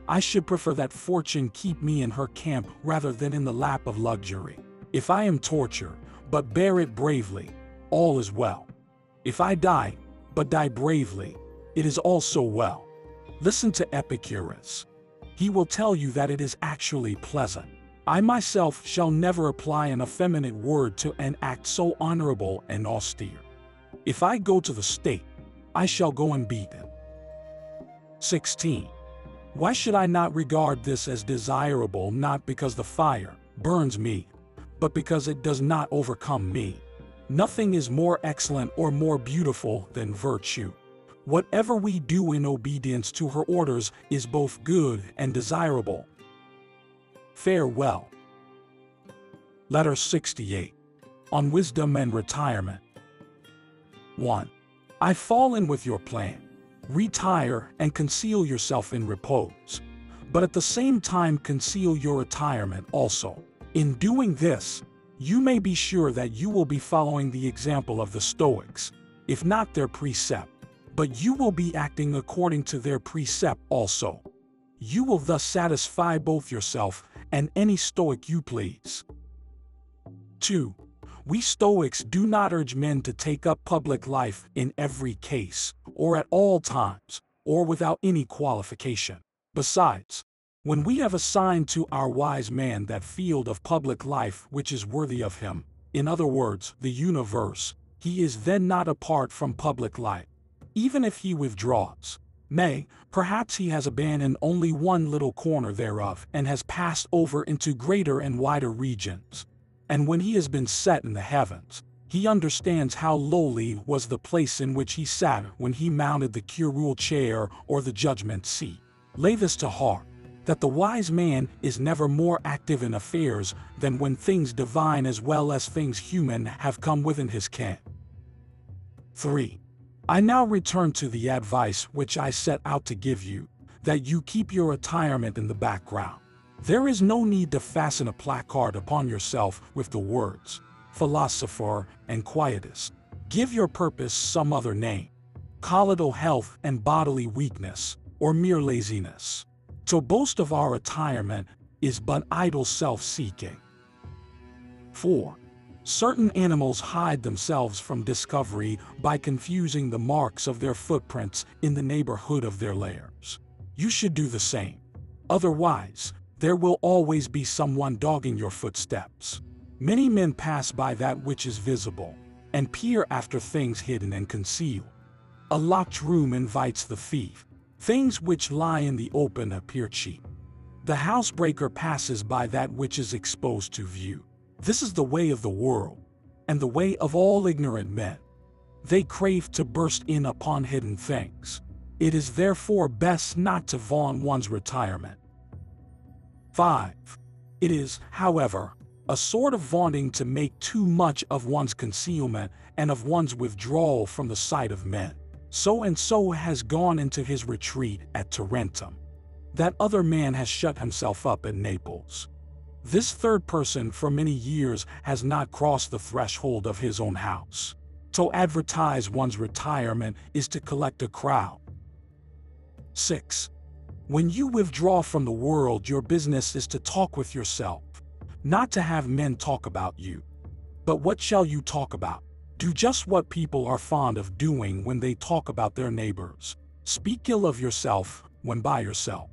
I should prefer that fortune keep me in her camp rather than in the lap of luxury. If I am tortured, but bear it bravely, all is well. If I die, but die bravely, it is also well. Listen to Epicurus. He will tell you that it is actually pleasant. I myself shall never apply an effeminate word to an act so honorable and austere. If I go to the stake, I shall go unbeaten. 16. Why should I not regard this as desirable, not because the fire burns me, but because it does not overcome me? Nothing is more excellent or more beautiful than virtue. Whatever we do in obedience to her orders is both good and desirable. Farewell. Letter 68. On Wisdom and Retirement. 1. I fall in with your plan. Retire and conceal yourself in repose, but at the same time conceal your retirement also. In doing this, you may be sure that you will be following the example of the Stoics, if not their precept, but you will be acting according to their precept also. You will thus satisfy both yourself and any Stoic you please. 2. We Stoics do not urge men to take up public life in every case, or at all times, or without any qualification. Besides, when we have assigned to our wise man that field of public life which is worthy of him, in other words, the universe, he is then not apart from public life. Even if he withdraws, Nay, perhaps he has abandoned only one little corner thereof and has passed over into greater and wider regions. And when he has been set in the heavens, he understands how lowly was the place in which he sat when he mounted the curule chair or the judgment seat. Lay this to heart, that the wise man is never more active in affairs than when things divine as well as things human have come within his ken. 3. I now return to the advice which I set out to give you, that you keep your retirement in the background. There is no need to fasten a placard upon yourself with the words, philosopher and quietist. Give your purpose some other name. Call it ill health and bodily weakness, or mere laziness. To boast of our retirement is but idle self-seeking. 4. Certain animals hide themselves from discovery by confusing the marks of their footprints in the neighborhood of their lairs. You should do the same. Otherwise, there will always be someone dogging your footsteps. Many men pass by that which is visible, and peer after things hidden and concealed. A locked room invites the thief. Things which lie in the open appear cheap. The housebreaker passes by that which is exposed to view. This is the way of the world, and the way of all ignorant men. They crave to burst in upon hidden things. It is therefore best not to vaunt one's retirement. 5. It is, however, a sort of vaunting to make too much of one's concealment and of one's withdrawal from the sight of men. So-and-so has gone into his retreat at Tarentum. That other man has shut himself up at Naples. This third person for many years has not crossed the threshold of his own house. To advertise one's retirement is to collect a crowd. 6. When you withdraw from the world, your business is to talk with yourself, not to have men talk about you. But what shall you talk about? Do just what people are fond of doing when they talk about their neighbors. Speak ill of yourself when by yourself.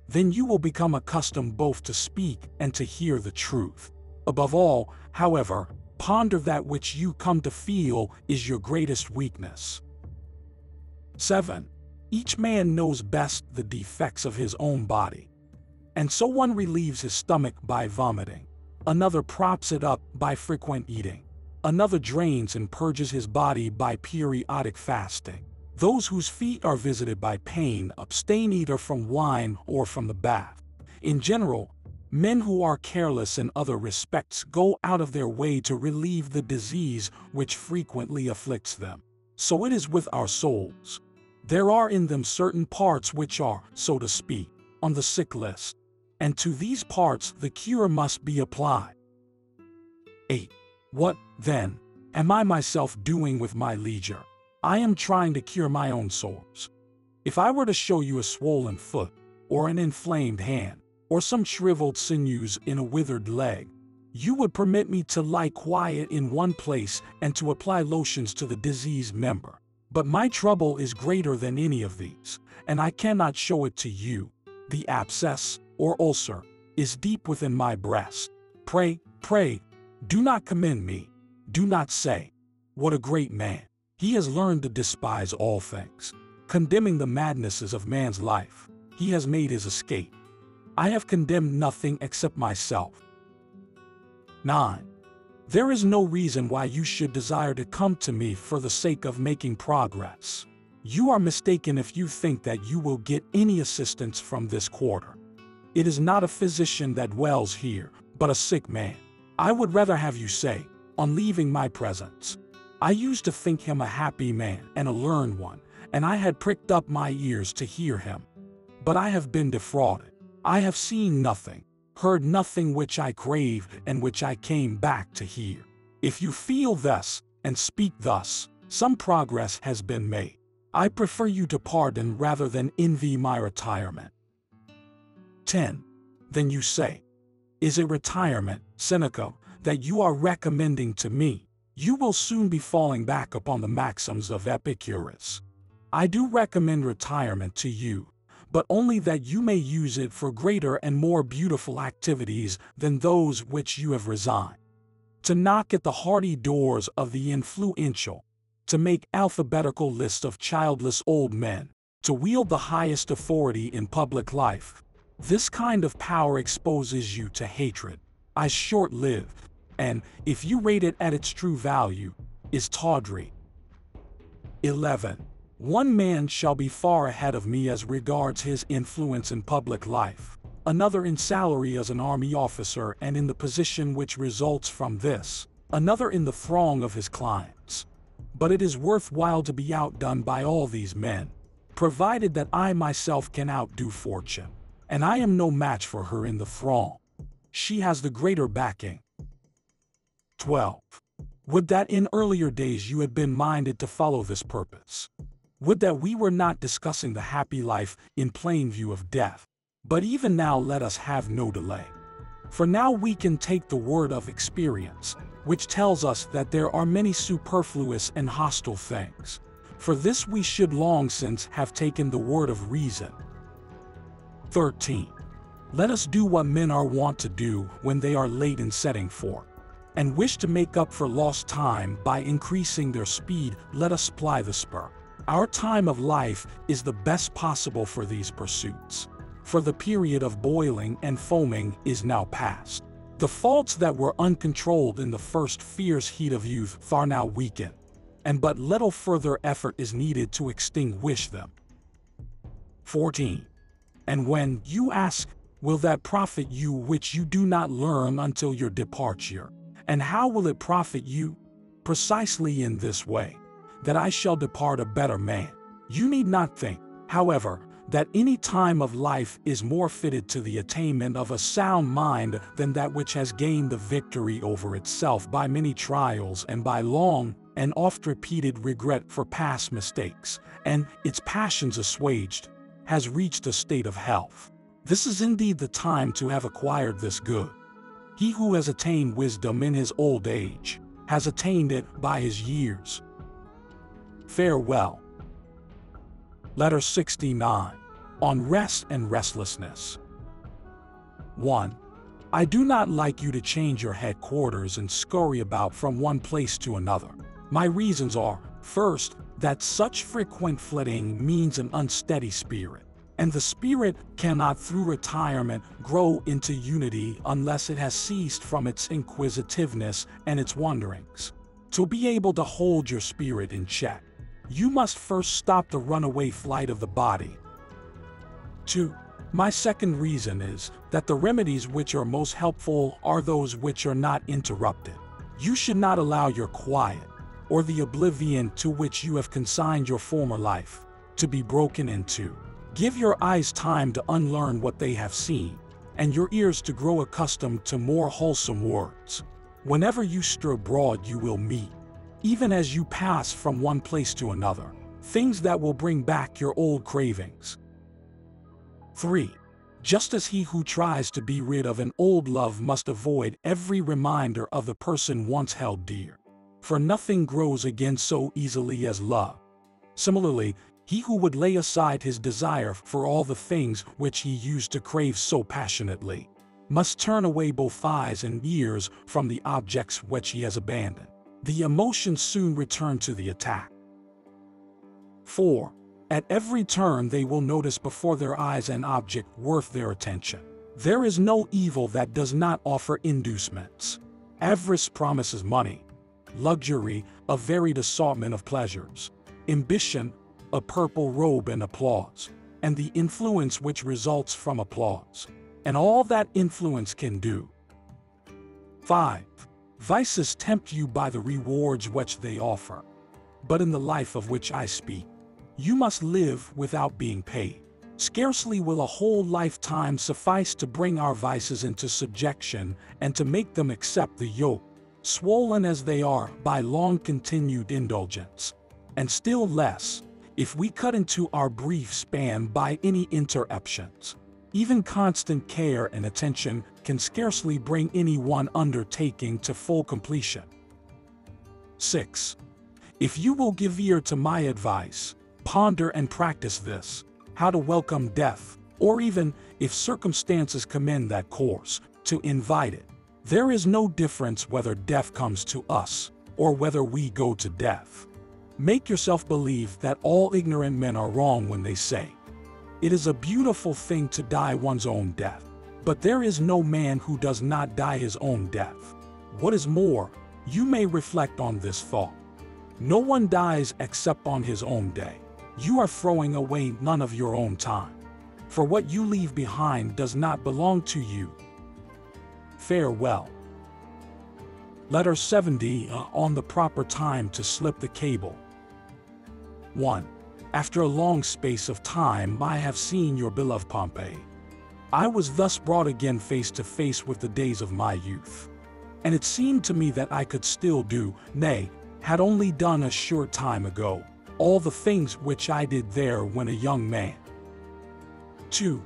Then you will become accustomed both to speak and to hear the truth. Above all, however, ponder that which you come to feel is your greatest weakness. 7. Each man knows best the defects of his own body. And so one relieves his stomach by vomiting. Another props it up by frequent eating. Another drains and purges his body by periodic fasting. Those whose feet are visited by pain abstain either from wine or from the bath. In general, men who are careless in other respects go out of their way to relieve the disease which frequently afflicts them. So it is with our souls. There are in them certain parts which are, so to speak, on the sick list, and to these parts the cure must be applied. 8. What, then, am I myself doing with my leisure? I am trying to cure my own sores. If I were to show you a swollen foot, or an inflamed hand, or some shriveled sinews in a withered leg, you would permit me to lie quiet in one place and to apply lotions to the diseased member. But my trouble is greater than any of these, and I cannot show it to you. The abscess, or ulcer, is deep within my breast. Pray, do not commend me. Do not say, "What a great man. He has learned to despise all things." Condemning the madnesses of man's life, he has made his escape. I have condemned nothing except myself. 9. There is no reason why you should desire to come to me for the sake of making progress. You are mistaken if you think that you will get any assistance from this quarter. It is not a physician that dwells here, but a sick man. I would rather have you say, on leaving my presence, I used to think him a happy man and a learned one, and I had pricked up my ears to hear him. But I have been defrauded. I have seen nothing, heard nothing which I craved and which I came back to hear. If you feel thus and speak thus, some progress has been made. I prefer you to pardon rather than envy my retirement. 10. Then you say, is it retirement, Seneca, that you are recommending to me? You will soon be falling back upon the maxims of Epicurus. I do recommend retirement to you, but only that you may use it for greater and more beautiful activities than those which you have resigned. To knock at the hearty doors of the influential, to make alphabetical lists of childless old men, to wield the highest authority in public life. This kind of power exposes you to hatred, is short-lived, and, if you rate it at its true value, is tawdry. 11. One man shall be far ahead of me as regards his influence in public life, another in salary as an army officer and in the position which results from this, another in the throng of his clients. But it is worthwhile to be outdone by all these men, provided that I myself can outdo fortune, and I am no match for her in the throng. She has the greater backing. 12. Would that in earlier days you had been minded to follow this purpose. Would that we were not discussing the happy life in plain view of death. But even now let us have no delay. For now we can take the word of experience, which tells us that there are many superfluous and hostile things. For this we should long since have taken the word of reason. 13. Let us do what men are wont to do when they are late in setting forth, and wish to make up for lost time by increasing their speed. Let us ply the spur. Our time of life is the best possible for these pursuits, for the period of boiling and foaming is now past. The faults that were uncontrolled in the first fierce heat of youth are now weakened, and but little further effort is needed to extinguish them. 14. And when you ask, will that profit you which you do not learn until your departure? And how will it profit you? Precisely in this way, that I shall depart a better man. You need not think, however, that any time of life is more fitted to the attainment of a sound mind than that which has gained the victory over itself by many trials and by long and oft-repeated regret for past mistakes, and, its passions assuaged, has reached a state of health. This is indeed the time to have acquired this good. He who has attained wisdom in his old age has attained it by his years. Farewell. Letter 69. On Rest and Restlessness. 1. I do not like you to change your headquarters and scurry about from one place to another. My reasons are, first, that such frequent flitting means an unsteady spirit, and the spirit cannot through retirement grow into unity unless it has ceased from its inquisitiveness and its wanderings. To be able to hold your spirit in check, you must first stop the runaway flight of the body. 2. My second reason is that the remedies which are most helpful are those which are not interrupted. You should not allow your quiet, or the oblivion to which you have consigned your former life, to be broken into. Give your eyes time to unlearn what they have seen, and your ears to grow accustomed to more wholesome words. Whenever you stir abroad you will meet, even as you pass from one place to another, things that will bring back your old cravings. 3. Just as he who tries to be rid of an old love must avoid every reminder of the person once held dear, for nothing grows again so easily as love. Similarly, he who would lay aside his desire for all the things which he used to crave so passionately must turn away both eyes and ears from the objects which he has abandoned. The emotions soon return to the attack. 4. At every turn they will notice before their eyes an object worth their attention. There is no evil that does not offer inducements. Avarice promises money, luxury, a varied assortment of pleasures, ambition, a purple robe and applause, and the influence which results from applause, and all that influence can do. 5. Vices tempt you by the rewards which they offer. But in the life of which I speak, you must live without being paid. Scarcely will a whole lifetime suffice to bring our vices into subjection and to make them accept the yoke, swollen as they are by long-continued indulgence, and still less, if we cut into our brief span by any interruptions. Even constant care and attention can scarcely bring any one undertaking to full completion. 6. If you will give ear to my advice, ponder and practice this, how to welcome death, or even, if circumstances commend that course, to invite it. There is no difference whether death comes to us, or whether we go to death. Make yourself believe that all ignorant men are wrong when they say, "It is a beautiful thing to die one's own death, but there is no man who does not die his own death." What is more, you may reflect on this thought. No one dies except on his own day. You are throwing away none of your own time, for what you leave behind does not belong to you. Farewell. Letter 70 on the proper time to slip the cable. 1. After a long space of time I have seen your beloved Pompeii. I was thus brought again face to face with the days of my youth. And it seemed to me that I could still do, nay, had only done a short time ago, all the things which I did there when a young man. 2.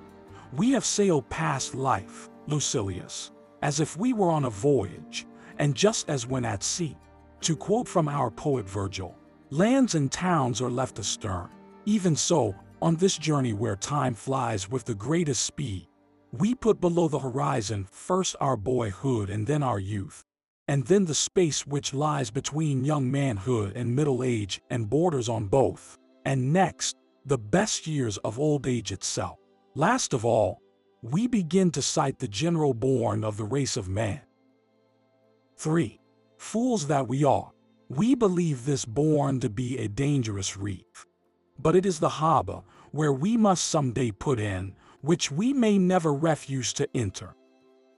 We have sailed past life, Lucilius, as if we were on a voyage, and just as when at sea. To quote from our poet Virgil, lands and towns are left astern. Even so, on this journey where time flies with the greatest speed, we put below the horizon first our boyhood and then our youth, and then the space which lies between young manhood and middle age and borders on both, and next, the best years of old age itself. Last of all, we begin to sight the general bourne of the race of man. 3. Fools that we are, we believe this bourne to be a dangerous reef. But it is the harbor where we must someday put in, which we may never refuse to enter.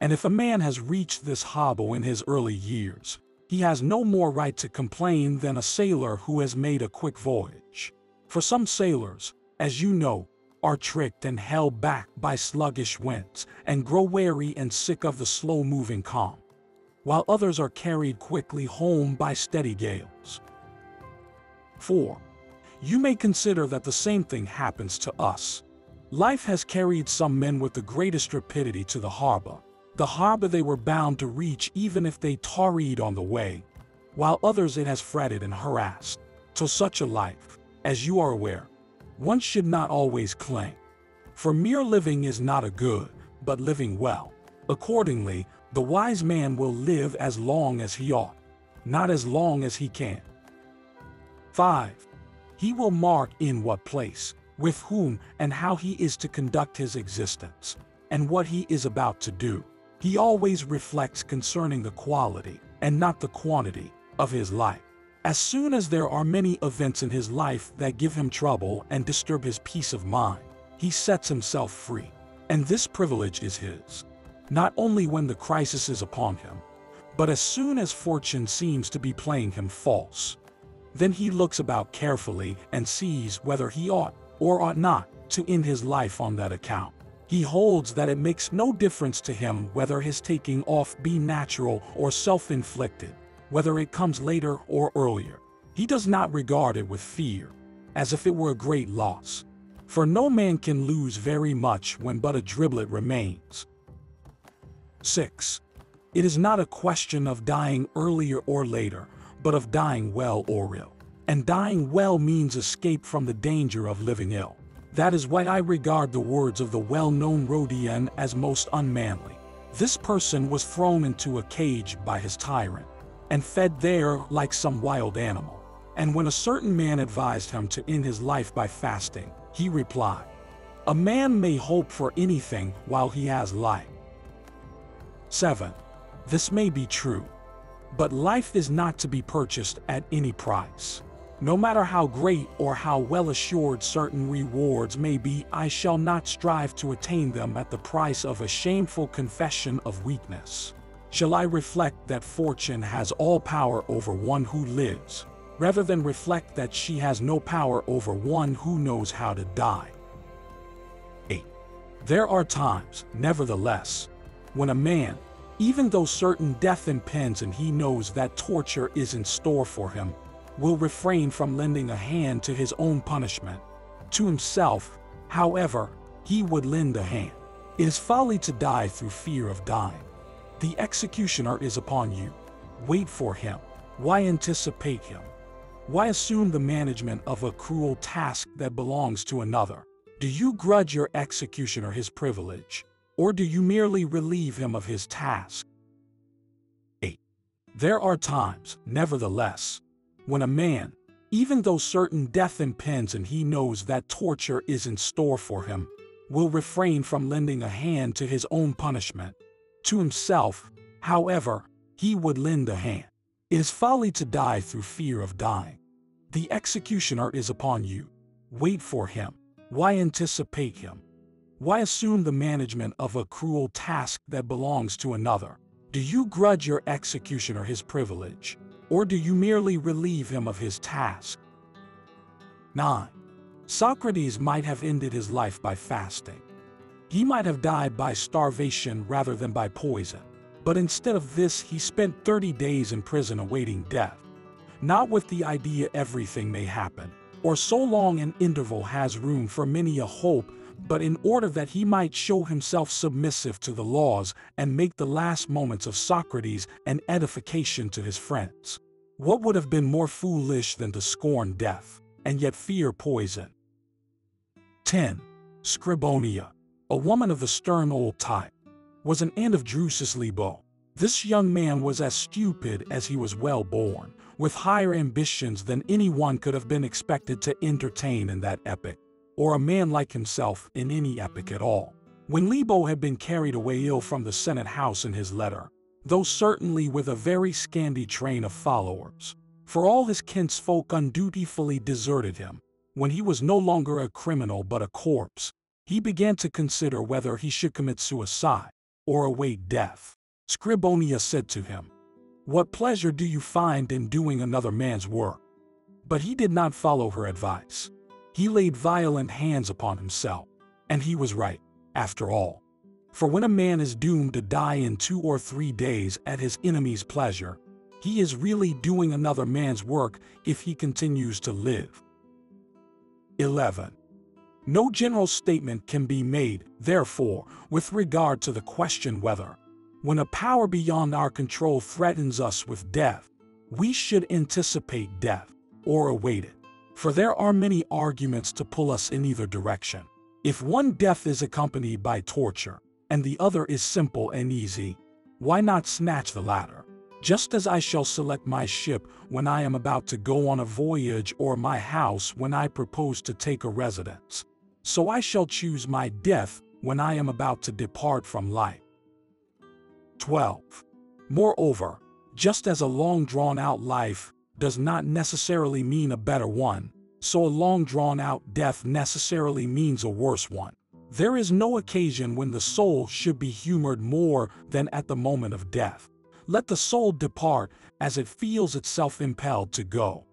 And if a man has reached this harbor in his early years, he has no more right to complain than a sailor who has made a quick voyage. For some sailors, as you know, are tricked and held back by sluggish winds and grow weary and sick of the slow-moving calm, while others are carried quickly home by steady gales. 4. You may consider that the same thing happens to us. Life has carried some men with the greatest rapidity to the harbor they were bound to reach even if they tarried on the way, while others it has fretted and harassed. To such a life, as you are aware, one should not always cling. For mere living is not a good, but living well. Accordingly, the wise man will live as long as he ought, not as long as he can. 5. He will mark in what place, with whom, and how he is to conduct his existence, and what he is about to do. He always reflects concerning the quality, and not the quantity, of his life. As soon as there are many events in his life that give him trouble and disturb his peace of mind, he sets himself free. And this privilege is his, not only when the crisis is upon him, but as soon as fortune seems to be playing him false. Then he looks about carefully and sees whether he ought or ought not to end his life on that account. He holds that it makes no difference to him whether his taking off be natural or self-inflicted, whether it comes later or earlier. He does not regard it with fear, as if it were a great loss. For no man can lose very much when but a driblet remains. 6. It is not a question of dying earlier or later, but of dying well or ill. And dying well means escape from the danger of living ill. That is why I regard the words of the well-known Rhodian as most unmanly. This person was thrown into a cage by his tyrant, and fed there like some wild animal. And when a certain man advised him to end his life by fasting, he replied, "A man may hope for anything while he has life." 7. This may be true, but life is not to be purchased at any price. No matter how great or how well assured certain rewards may be, I shall not strive to attain them at the price of a shameful confession of weakness. Shall I reflect that fortune has all power over one who lives, rather than reflect that she has no power over one who knows how to die? 8. There are times, nevertheless, when a man, even though certain death impends and he knows that torture is in store for him, will refrain from lending a hand to his own punishment. To himself, however, he would lend a hand. It is folly to die through fear of dying. The executioner is upon you. Wait for him. Why anticipate him? Why assume the management of a cruel task that belongs to another? Do you grudge your executioner his privilege, or do you merely relieve him of his task? 8. There are times, nevertheless, when a man, even though certain death impends and he knows that torture is in store for him, will refrain from lending a hand to his own punishment. To himself, however, he would lend a hand. It is folly to die through fear of dying. The executioner is upon you. Wait for him. Why anticipate him? Why assume the management of a cruel task that belongs to another? Do you grudge your executioner his privilege, or do you merely relieve him of his task? 9. Socrates might have ended his life by fasting. He might have died by starvation rather than by poison. But instead of this, he spent 30 days in prison awaiting death. Not with the idea everything may happen, or so long an interval has room for many a hope, but in order that he might show himself submissive to the laws and make the last moments of Socrates an edification to his friends. What would have been more foolish than to scorn death, and yet fear poison? 10. Scribonia, a woman of the stern old type, was an aunt of Drusus Libo. This young man was as stupid as he was well born, with higher ambitions than anyone could have been expected to entertain in that epoch, or a man like himself in any epoch at all. When Libo had been carried away ill from the Senate house in his letter, though certainly with a very scanty train of followers, for all his kinsfolk undutifully deserted him, when he was no longer a criminal but a corpse, he began to consider whether he should commit suicide or await death. Scribonia said to him, "What pleasure do you find in doing another man's work?" But he did not follow her advice. He laid violent hands upon himself, and he was right, after all. For when a man is doomed to die in 2 or 3 days at his enemy's pleasure, he is really doing another man's work if he continues to live. 11. No general statement can be made, therefore, with regard to the question whether, when a power beyond our control threatens us with death, we should anticipate death or await it. For there are many arguments to pull us in either direction. If one death is accompanied by torture, and the other is simple and easy, why not snatch the latter? Just as I shall select my ship when I am about to go on a voyage or my house when I propose to take a residence, so I shall choose my death when I am about to depart from life. 12. Moreover, just as a long drawn-out life does not necessarily mean a better one, so a long drawn-out death necessarily means a worse one. There is no occasion when the soul should be humored more than at the moment of death. Let the soul depart as it feels itself impelled to go.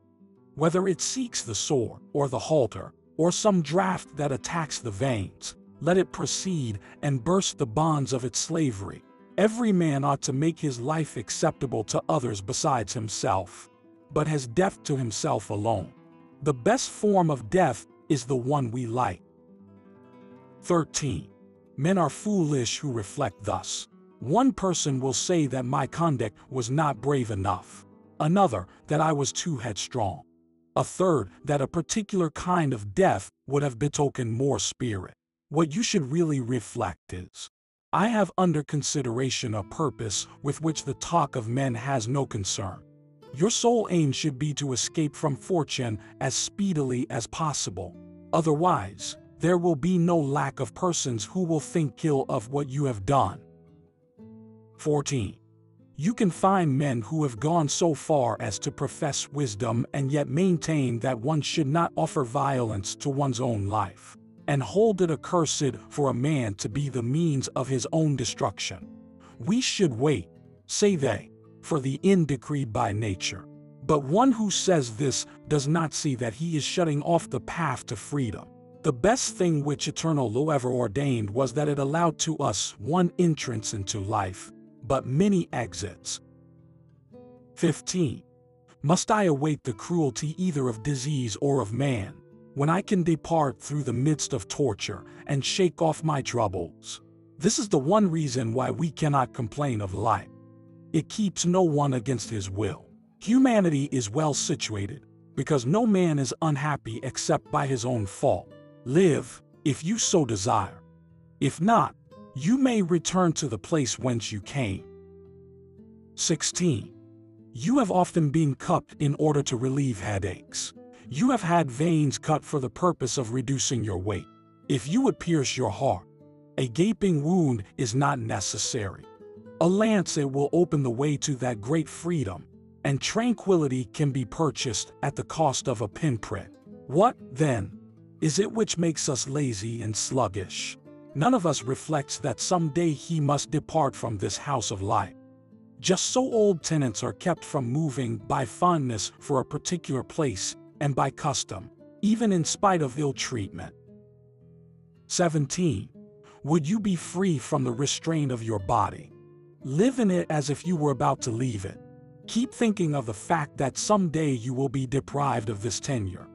Whether it seeks the sword, or the halter, or some draught that attacks the veins, let it proceed and burst the bonds of its slavery. Every man ought to make his life acceptable to others besides himself, but has death to himself alone. The best form of death is the one we like. 13. Men are foolish who reflect thus. One person will say that my conduct was not brave enough, another that I was too headstrong, a third that a particular kind of death would have betokened more spirit. What you should really reflect is, I have under consideration a purpose with which the talk of men has no concern. Your sole aim should be to escape from fortune as speedily as possible. Otherwise, there will be no lack of persons who will think ill of what you have done. 14. You can find men who have gone so far as to profess wisdom and yet maintain that one should not offer violence to one's own life, and hold it accursed for a man to be the means of his own destruction. We should wait, say they, for the end decreed by nature. But one who says this does not see that he is shutting off the path to freedom. The best thing which eternal law ever ordained was that it allowed to us one entrance into life, but many exits. 15. Must I await the cruelty either of disease or of man, when I can depart through the midst of torture and shake off my troubles? This is the one reason why we cannot complain of life. It keeps no one against his will. Humanity is well situated, because no man is unhappy except by his own fault. Live, if you so desire. If not, you may return to the place whence you came. 16. You have often been cupped in order to relieve headaches. You have had veins cut for the purpose of reducing your weight. If you would pierce your heart, a gaping wound is not necessary. A lancet will open the way to that great freedom, and tranquility can be purchased at the cost of a pinprick. What, then, is it which makes us lazy and sluggish? None of us reflects that someday he must depart from this house of life. Just so old tenants are kept from moving by fondness for a particular place and by custom, even in spite of ill treatment. 17. Would you be free from the restraint of your body? Live in it as if you were about to leave it. Keep thinking of the fact that someday you will be deprived of this tenure.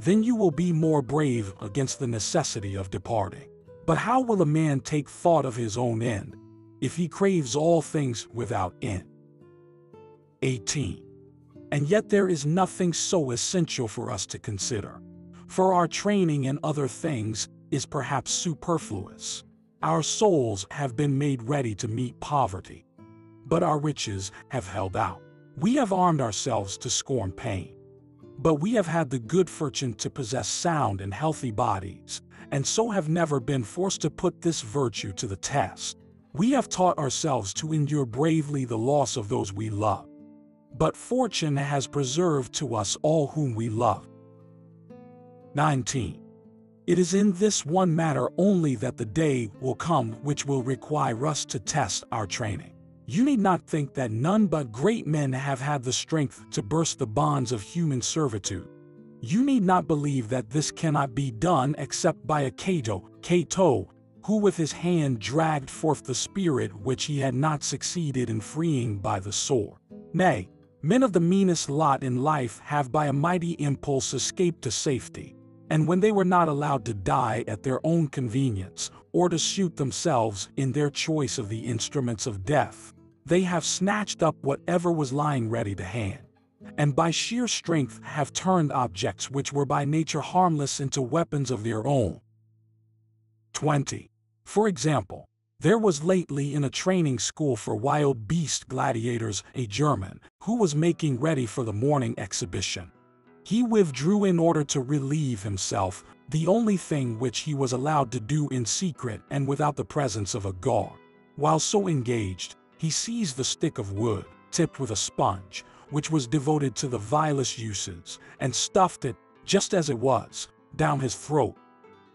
Then you will be more brave against the necessity of departing. But how will a man take thought of his own end, if he craves all things without end? 18. And yet there is nothing so essential for us to consider, for our training in other things is perhaps superfluous. Our souls have been made ready to meet poverty, but our riches have held out. We have armed ourselves to scorn pain, but we have had the good fortune to possess sound and healthy bodies, and so have never been forced to put this virtue to the test. We have taught ourselves to endure bravely the loss of those we love, but fortune has preserved to us all whom we love. 19. It is in this one matter only that the day will come which will require us to test our training. You need not think that none but great men have had the strength to burst the bonds of human servitude. You need not believe that this cannot be done except by a Cato, who with his hand dragged forth the spirit which he had not succeeded in freeing by the sword. Nay, men of the meanest lot in life have by a mighty impulse escaped to safety, and when they were not allowed to die at their own convenience, or to shoot themselves in their choice of the instruments of death, they have snatched up whatever was lying ready to hand, and by sheer strength have turned objects which were by nature harmless into weapons of their own. 20. For example, there was lately in a training school for wild beast gladiators a German who was making ready for the morning exhibition. He withdrew in order to relieve himself, the only thing which he was allowed to do in secret and without the presence of a guard. While so engaged, he seized the stick of wood, tipped with a sponge, which was devoted to the vilest uses, and stuffed it, just as it was, down his throat.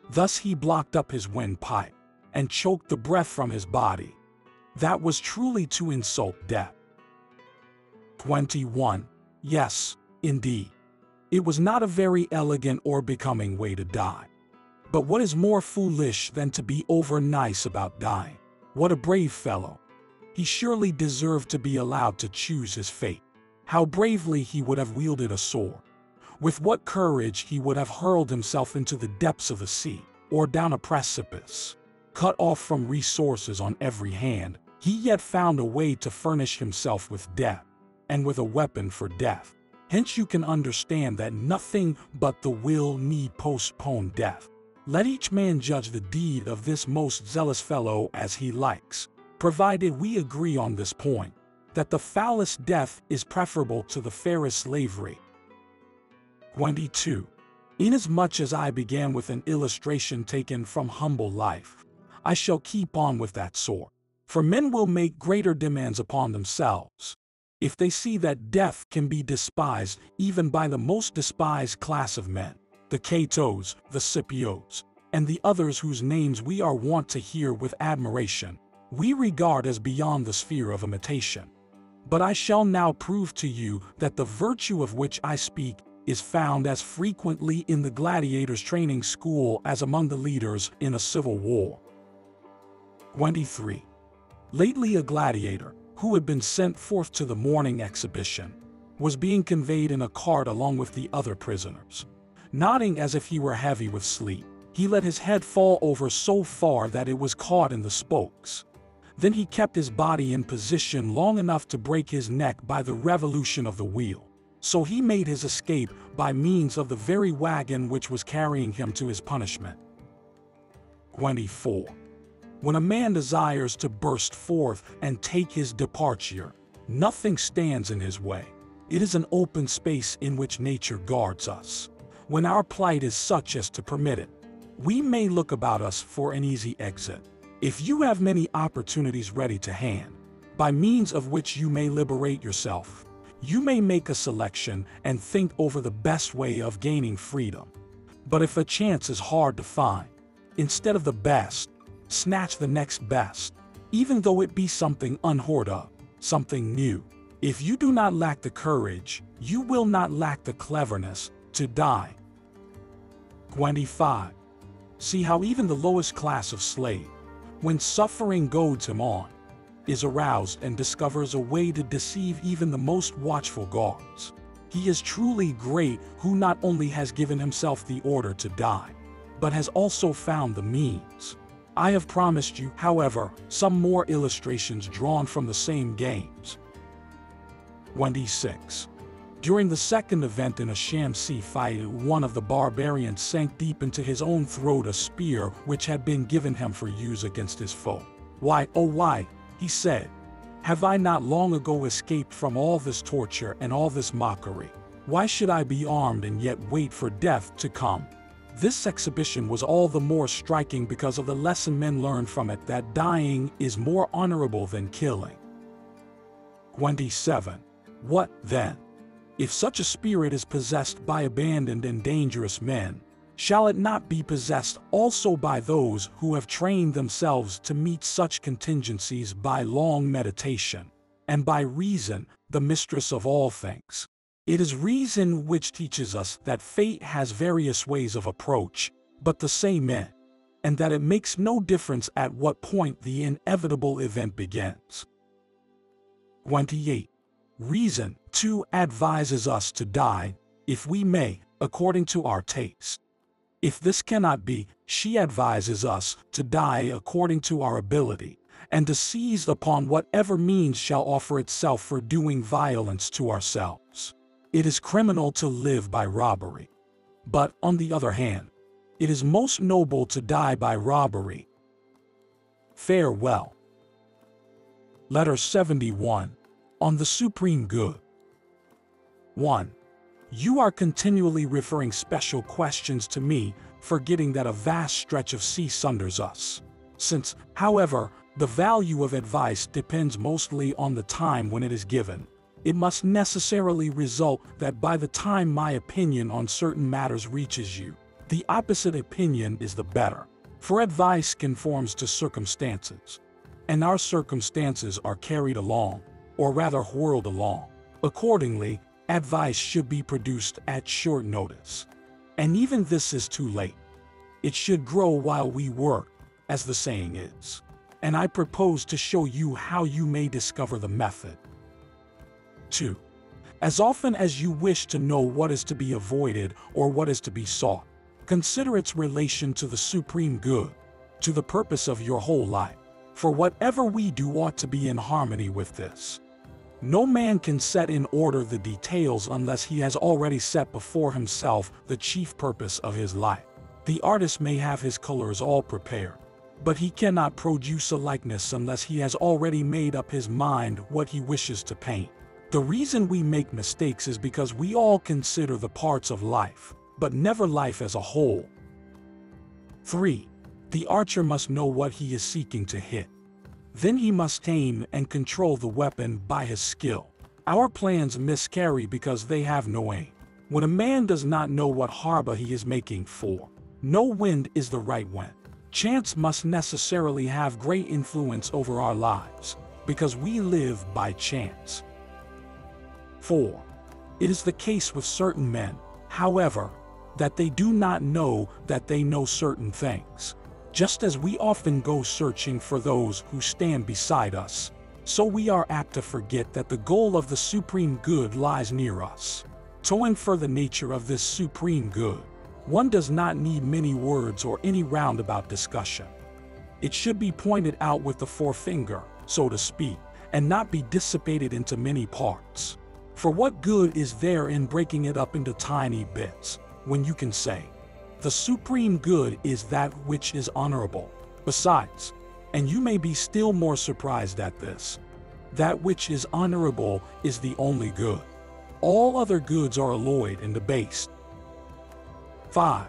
Thus he blocked up his windpipe, and choked the breath from his body. That was truly to insult death. 21. Yes, indeed. It was not a very elegant or becoming way to die. But what is more foolish than to be over-nice about dying? What a brave fellow! He surely deserved to be allowed to choose his fate. How bravely he would have wielded a sword. With what courage he would have hurled himself into the depths of the sea, or down a precipice. Cut off from resources on every hand, he yet found a way to furnish himself with death, and with a weapon for death. Hence you can understand that nothing but the will need postpone death. Let each man judge the deed of this most zealous fellow as he likes, provided we agree on this point, that the foulest death is preferable to the fairest slavery. 22. Inasmuch as I began with an illustration taken from humble life, I shall keep on with that sort, for men will make greater demands upon themselves if they see that death can be despised even by the most despised class of men, the Catos, the Scipios, and the others whose names we are wont to hear with admiration, we regard as beyond the sphere of imitation. But I shall now prove to you that the virtue of which I speak is found as frequently in the gladiators' training school as among the leaders in a civil war. 23. Lately a gladiator, who had been sent forth to the morning exhibition, was being conveyed in a cart along with the other prisoners. Nodding as if he were heavy with sleep, he let his head fall over so far that it was caught in the spokes. Then he kept his body in position long enough to break his neck by the revolution of the wheel. So he made his escape by means of the very wagon which was carrying him to his punishment. 24. When a man desires to burst forth and take his departure, nothing stands in his way. It is an open space in which nature guards us, when our plight is such as to permit it. We may look about us for an easy exit. If you have many opportunities ready to hand, by means of which you may liberate yourself, you may make a selection and think over the best way of gaining freedom. But if a chance is hard to find, instead of the best, snatch the next best, even though it be something unheard of, something new. If you do not lack the courage, you will not lack the cleverness to die. 25. See how even the lowest class of slave, when suffering goads him on, is aroused and discovers a way to deceive even the most watchful guards. He is truly great who not only has given himself the order to die, but has also found the means. I have promised you, however, some more illustrations drawn from the same games. 26. During the second event in a sham sea fight, one of the barbarians sank deep into his own throat a spear which had been given him for use against his foe. "Why, oh why," he said, "have I not long ago escaped from all this torture and all this mockery? Why should I be armed and yet wait for death to come?" This exhibition was all the more striking because of the lesson men learned from it, that dying is more honorable than killing. 27. What, then? If such a spirit is possessed by abandoned and dangerous men, shall it not be possessed also by those who have trained themselves to meet such contingencies by long meditation, and by reason, the mistress of all things? It is reason which teaches us that fate has various ways of approach, but the same end, and that it makes no difference at what point the inevitable event begins. 28. Reason, too, advises us to die, if we may, according to our taste. If this cannot be, she advises us to die according to our ability, and to seize upon whatever means shall offer itself for doing violence to ourselves. It is criminal to live by robbery. But, on the other hand, it is most noble to die by robbery. Farewell. Letter 71. On the Supreme Good. 1. You are continually referring special questions to me, forgetting that a vast stretch of sea sunders us. Since, however, the value of advice depends mostly on the time when it is given, it must necessarily result that by the time my opinion on certain matters reaches you, the opposite opinion is the better. For advice conforms to circumstances, and our circumstances are carried along, or rather whirled along. Accordingly, advice should be produced at short notice. And even this is too late. It should grow while we work, as the saying is. And I propose to show you how you may discover the method. 2. As often as you wish to know what is to be avoided or what is to be sought, consider its relation to the supreme good, to the purpose of your whole life. For whatever we do ought to be in harmony with this. No man can set in order the details unless he has already set before himself the chief purpose of his life. The artist may have his colors all prepared, but he cannot produce a likeness unless he has already made up his mind what he wishes to paint. The reason we make mistakes is because we all consider the parts of life, but never life as a whole. 3. The archer must know what he is seeking to hit. Then he must aim and control the weapon by his skill. Our plans miscarry because they have no aim. When a man does not know what harbor he is making for, no wind is the right wind. Chance must necessarily have great influence over our lives, because we live by chance. 4. It is the case with certain men, however, that they do not know that they know certain things. Just as we often go searching for those who stand beside us, so we are apt to forget that the goal of the supreme good lies near us. To infer the nature of this supreme good, one does not need many words or any roundabout discussion. It should be pointed out with the forefinger, so to speak, and not be dissipated into many parts. For what good is there in breaking it up into tiny bits, when you can say, the supreme good is that which is honorable? Besides, and you may be still more surprised at this, that which is honorable is the only good. All other goods are alloyed and debased. 5.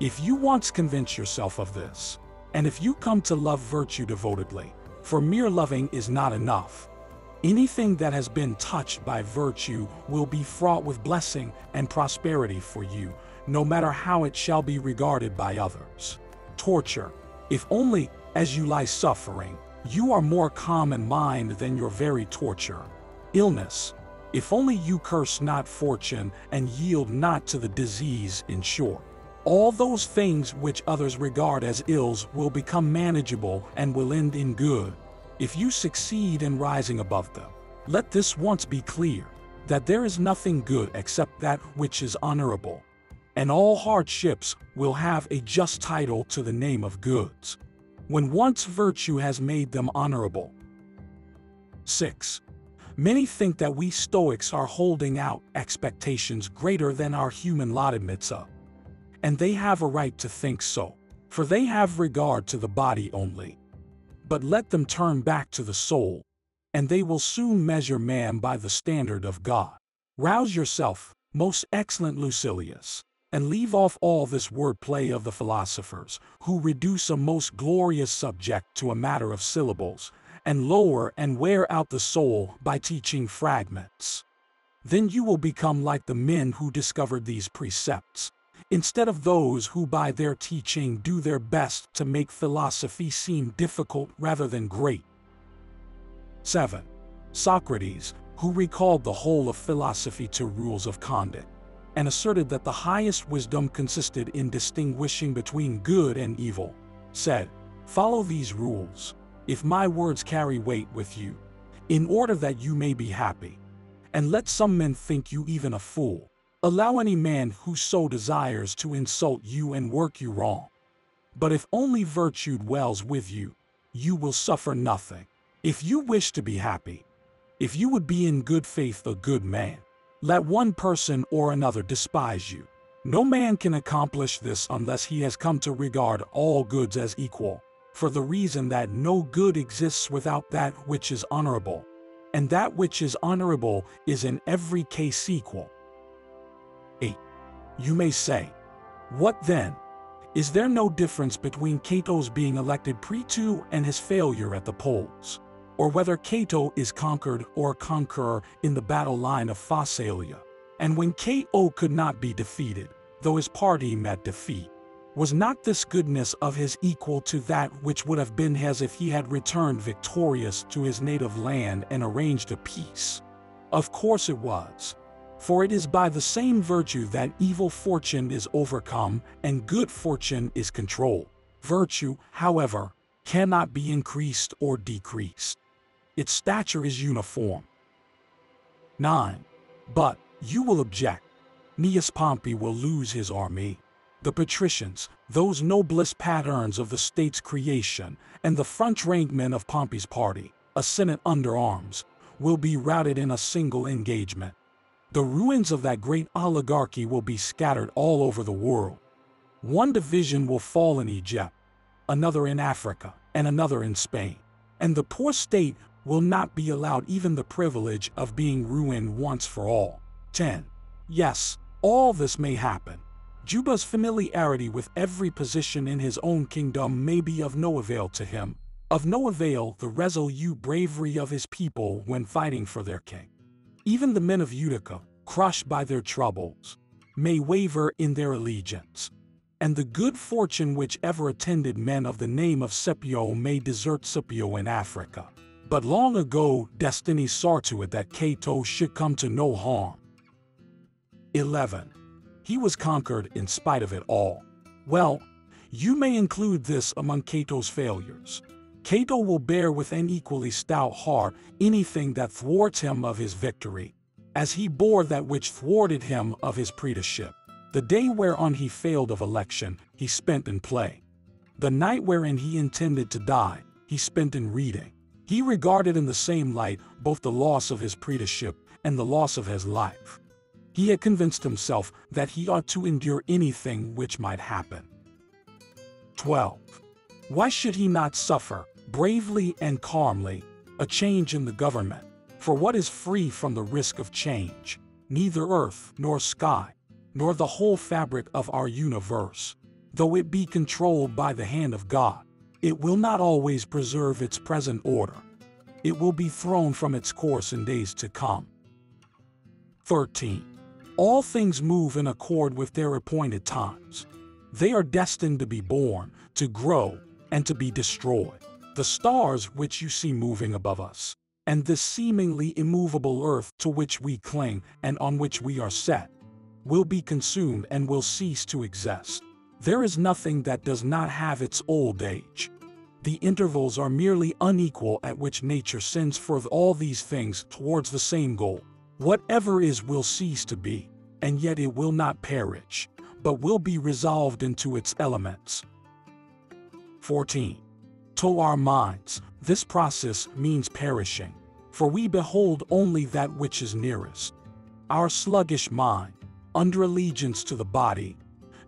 If you once convince yourself of this, and if you come to love virtue devotedly, for mere loving is not enough, anything that has been touched by virtue will be fraught with blessing and prosperity for you, no matter how it shall be regarded by others. Torture, if only, as you lie suffering, you are more calm in mind than your very torture. Illness, if only you curse not fortune and yield not to the disease. In short, all those things which others regard as ills will become manageable and will end in good, if you succeed in rising above them. Let this once be clear, that there is nothing good except that which is honorable, and all hardships will have a just title to the name of goods, when once virtue has made them honorable. 6. Many think that we Stoics are holding out expectations greater than our human lot admits of. And they have a right to think so, for they have regard to the body only. But let them turn back to the soul, and they will soon measure man by the standard of God. Rouse yourself, most excellent Lucilius, and leave off all this wordplay of the philosophers, who reduce a most glorious subject to a matter of syllables, and lower and wear out the soul by teaching fragments. Then you will become like the men who discovered these precepts, instead of those who by their teaching do their best to make philosophy seem difficult rather than great. 7. Socrates, who recalled the whole of philosophy to rules of conduct, and asserted that the highest wisdom consisted in distinguishing between good and evil, said, "Follow these rules, if my words carry weight with you, in order that you may be happy. And let some men think you even a fool. Allow any man who so desires to insult you and work you wrong. But if only virtue dwells with you, you will suffer nothing. If you wish to be happy, if you would be in good faith a good man, let one person or another despise you. No man can accomplish this unless he has come to regard all goods as equal, for the reason that no good exists without that which is honorable, and that which is honorable is in every case equal." 8. You may say, "What then? Is there no difference between Cato's being elected praetor and his failure at the polls? Or whether Cato is conquered or conqueror in the battle line of Pharsalia? And when Cato could not be defeated, though his party met defeat, was not this goodness of his equal to that which would have been his if he had returned victorious to his native land and arranged a peace? Of course it was. For it is by the same virtue that evil fortune is overcome and good fortune is controlled. Virtue, however, cannot be increased or decreased. Its stature is uniform." 9. But, you will object, Gnaeus Pompey will lose his army. The patricians, those noblest patterns of the state's creation, and the front-rank men of Pompey's party, a senate under arms, will be routed in a single engagement. The ruins of that great oligarchy will be scattered all over the world. One division will fall in Egypt, another in Africa, and another in Spain. And the poor state will not be allowed even the privilege of being ruined once for all. 10. Yes, all this may happen. Juba's familiarity with every position in his own kingdom may be of no avail to him. Of no avail the resolute bravery of his people when fighting for their king. Even the men of Utica, crushed by their troubles, may waver in their allegiance. And the good fortune which ever attended men of the name of Scipio may desert Scipio in Africa. But long ago destiny saw to it that Cato should come to no harm. 11. He was conquered in spite of it all. Well, you may include this among Cato's failures. Cato will bear with an equally stout heart anything that thwarts him of his victory, as he bore that which thwarted him of his praetorship. The day whereon he failed of election, he spent in play. The night wherein he intended to die, he spent in reading. He regarded in the same light both the loss of his praetorship and the loss of his life. He had convinced himself that he ought to endure anything which might happen. 12. Why should he not suffer, bravely and calmly, a change in the government? For what is free from the risk of change? neither earth nor sky, nor the whole fabric of our universe, though it be controlled by the hand of God, it will not always preserve its present order. It will be thrown from its course in days to come. 13. All things move in accord with their appointed times. They are destined to be born, to grow, and to be destroyed. The stars which you see moving above us, and this seemingly immovable earth to which we cling and on which we are set, will be consumed and will cease to exist. There is nothing that does not have its old age. The intervals are merely unequal at which nature sends forth all these things towards the same goal. Whatever is will cease to be, and yet it will not perish, but will be resolved into its elements. 14. To our minds, this process means perishing, for we behold only that which is nearest. Our sluggish mind, under allegiance to the body,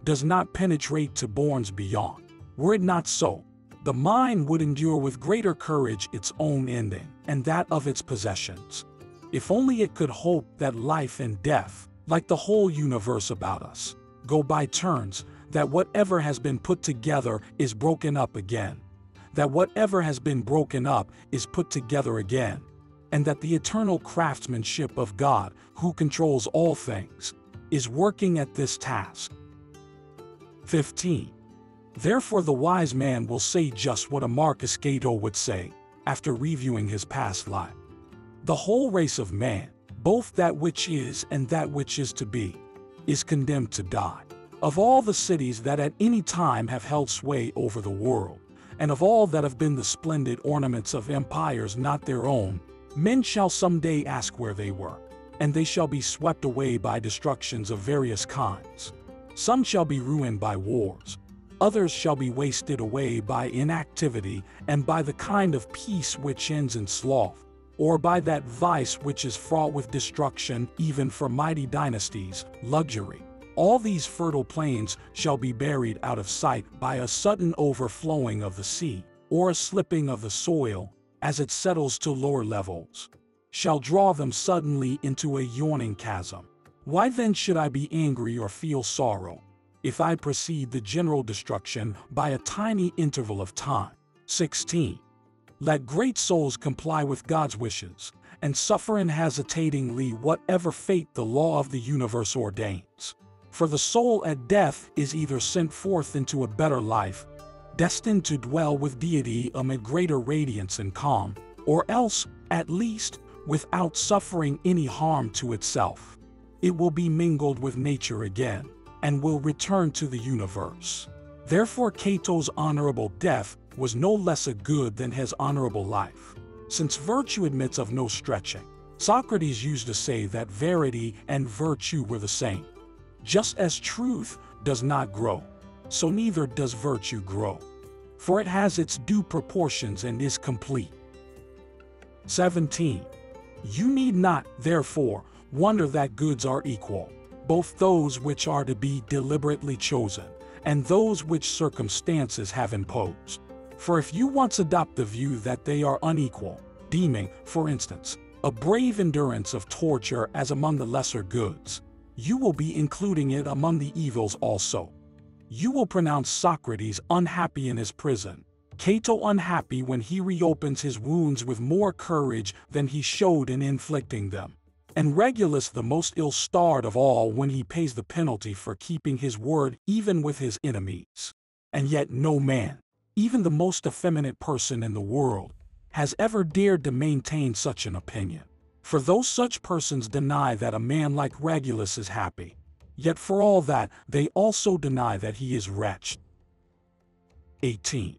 does not penetrate to bournes beyond. Were it not so, the mind would endure with greater courage its own ending and that of its possessions. If only it could hope that life and death, like the whole universe about us, go by turns, that whatever has been put together is broken up again, that whatever has been broken up is put together again, and that the eternal craftsmanship of God, who controls all things, is working at this task. 15. Therefore the wise man will say just what a Marcus Cato would say, after reviewing his past life. The whole race of man, both that which is and that which is to be, is condemned to die. Of all the cities that at any time have held sway over the world, and of all that have been the splendid ornaments of empires not their own, men shall someday ask where they were, and they shall be swept away by destructions of various kinds. Some shall be ruined by wars, others shall be wasted away by inactivity and by the kind of peace which ends in sloth, or by that vice which is fraught with destruction even for mighty dynasties, luxury. All these fertile plains shall be buried out of sight by a sudden overflowing of the sea, or a slipping of the soil, as it settles to lower levels, shall draw them suddenly into a yawning chasm. Why then should I be angry or feel sorrow, if I precede the general destruction by a tiny interval of time? 16. Let great souls comply with God's wishes, and suffer unhesitatingly whatever fate the law of the universe ordains. For the soul at death is either sent forth into a better life, destined to dwell with deity amid greater radiance and calm, or else, at least, without suffering any harm to itself, it will be mingled with nature again, and will return to the universe. Therefore Cato's honorable death was no less a good than his honorable life, since virtue admits of no stretching. Socrates used to say that verity and virtue were the same. Just as truth does not grow, so neither does virtue grow, for it has its due proportions and is complete. 17. You need not, therefore, wonder that goods are equal, both those which are to be deliberately chosen, and those which circumstances have imposed. For if you once adopt the view that they are unequal, deeming, for instance, a brave endurance of torture as among the lesser goods, you will be including it among the evils also. You will pronounce Socrates unhappy in his prison, Cato unhappy when he reopens his wounds with more courage than he showed in inflicting them, and Regulus the most ill-starred of all when he pays the penalty for keeping his word even with his enemies. And yet no man, even the most effeminate person in the world, has ever dared to maintain such an opinion. For though such persons deny that a man like Regulus is happy, yet for all that they also deny that he is wretched. 18.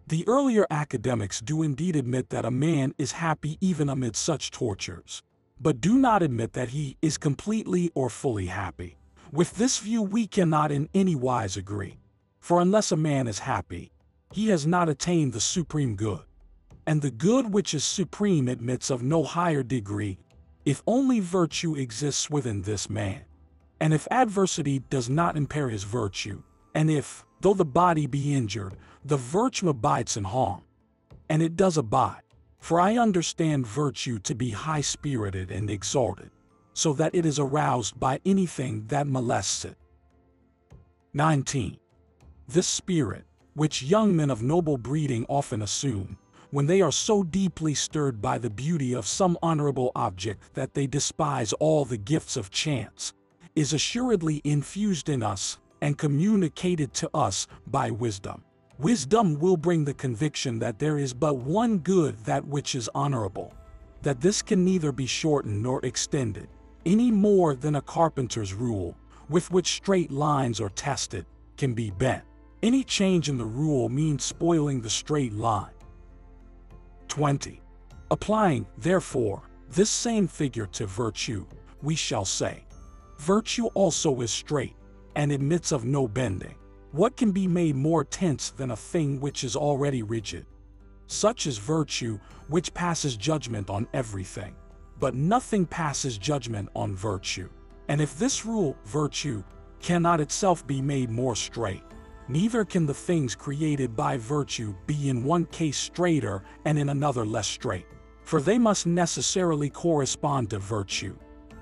The earlier academics do indeed admit that a man is happy even amid such tortures, but do not admit that he is completely or fully happy. With this view we cannot in any wise agree, for unless a man is happy, he has not attained the supreme good. And the good which is supreme admits of no higher degree, if only virtue exists within this man, and if adversity does not impair his virtue, and if, though the body be injured, the virtue abides in harm. And it does abide, for I understand virtue to be high-spirited and exalted. so that it is aroused by anything that molests it. 19. This spirit, which young men of noble breeding often assume, when they are so deeply stirred by the beauty of some honorable object that they despise all the gifts of chance, is assuredly infused in us and communicated to us by wisdom. Wisdom will bring the conviction that there is but one good, that which is honorable, that this can neither be shortened nor extended, any more than a carpenter's rule, with which straight lines are tested, can be bent. Any change in the rule means spoiling the straight line. 20. Applying, therefore, this same figure to virtue, we shall say, virtue also is straight, and admits of no bending. What can be made more tense than a thing which is already rigid? Such is virtue, which passes judgment on everything. But nothing passes judgment on virtue. And if this rule, virtue, cannot itself be made more straight, neither can the things created by virtue be in one case straighter and in another less straight. For they must necessarily correspond to virtue.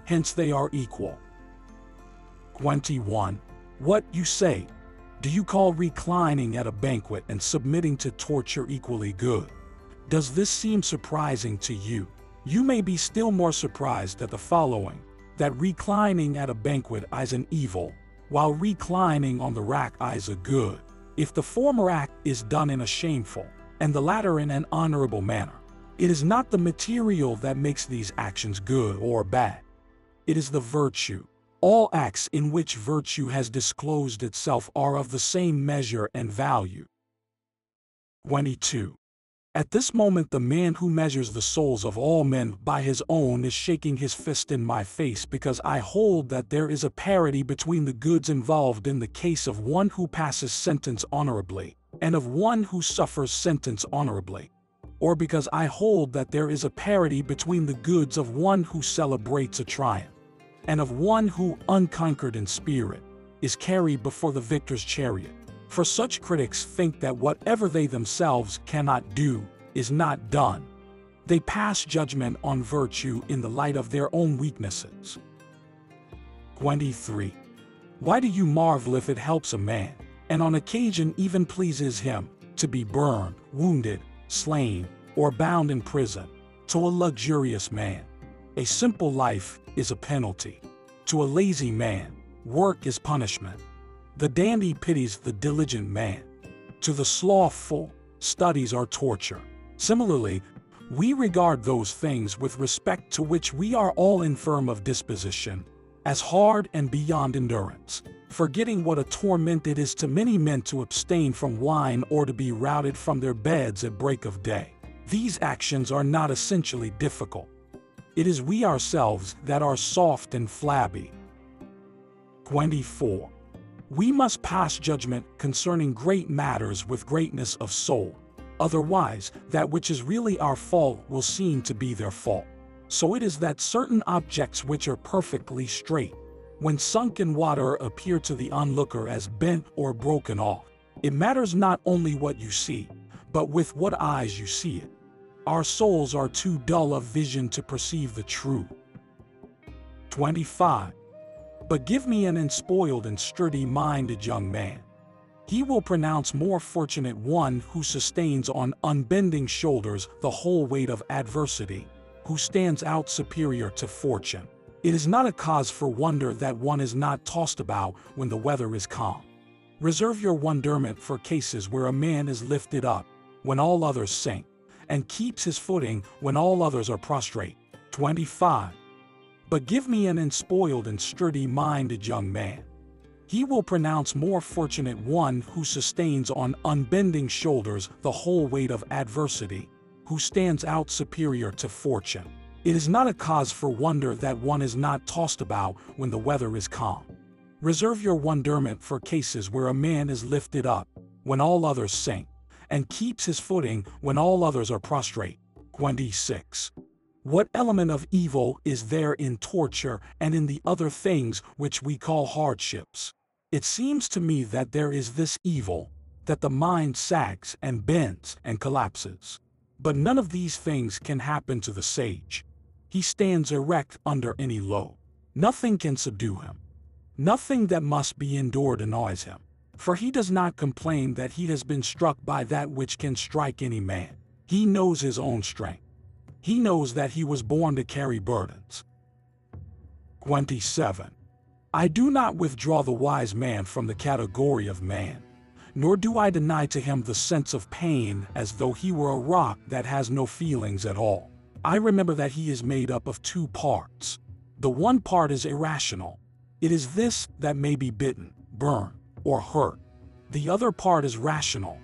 Hence they are equal. 21. What, you say? Do you call reclining at a banquet and submitting to torture equally good? Does this seem surprising to you? You may be still more surprised at the following, that reclining at a banquet is an evil, while reclining on the rack is a good, if the former act is done in a shameful, and the latter in an honorable manner. It is not the material that makes these actions good or bad. It is the virtue. All acts in which virtue has disclosed itself are of the same measure and value. 22. At this moment the man who measures the souls of all men by his own is shaking his fist in my face, because I hold that there is a parity between the goods involved in the case of one who passes sentence honorably, and of one who suffers sentence honorably. Or because I hold that there is a parity between the goods of one who celebrates a triumph, and of one who, unconquered in spirit, is carried before the victor's chariot. For such critics think that whatever they themselves cannot do is not done. They pass judgment on virtue in the light of their own weaknesses. 23. Why do you marvel if it helps a man, and on occasion even pleases him, to be burned, wounded, slain, or bound in prison? To a luxurious man, a simple life is a penalty. To a lazy man, work is punishment. The dandy pities the diligent man. To the slothful, studies are torture. Similarly, we regard those things with respect to which we are all infirm of disposition, as hard and beyond endurance, forgetting what a torment it is to many men to abstain from wine or to be routed from their beds at break of day. These actions are not essentially difficult. It is we ourselves that are soft and flabby. 24. We must pass judgment concerning great matters with greatness of soul. Otherwise, that which is really our fault will seem to be their fault. So it is that certain objects which are perfectly straight, when sunk in water, appear to the onlooker as bent or broken off. It matters not only what you see, but with what eyes you see it. Our souls are too dull of vision to perceive the truth. 25. But give me an unspoiled and sturdy-minded young man. He will pronounce more fortunate one who sustains on unbending shoulders the whole weight of adversity, who stands out superior to fortune. It is not a cause for wonder that one is not tossed about when the weather is calm. Reserve your wonderment for cases where a man is lifted up when all others sink, and keeps his footing when all others are prostrate. 25. But give me an unspoiled and sturdy-minded young man. He will pronounce more fortunate one who sustains on unbending shoulders the whole weight of adversity, who stands out superior to fortune. It is not a cause for wonder that one is not tossed about when the weather is calm. Reserve your wonderment for cases where a man is lifted up when all others sink, and keeps his footing when all others are prostrate. 26. What element of evil is there in torture and in the other things which we call hardships? It seems to me that there is this evil, that the mind sags and bends and collapses. But none of these things can happen to the sage. He stands erect under any load. Nothing can subdue him. Nothing that must be endured annoys him. For he does not complain that he has been struck by that which can strike any man. He knows his own strength. He knows that he was born to carry burdens. 27. I do not withdraw the wise man from the category of man, nor do I deny to him the sense of pain as though he were a rock that has no feelings at all. I remember that he is made up of two parts. The one part is irrational. It is this that may be bitten, burned, or hurt. The other part is rational.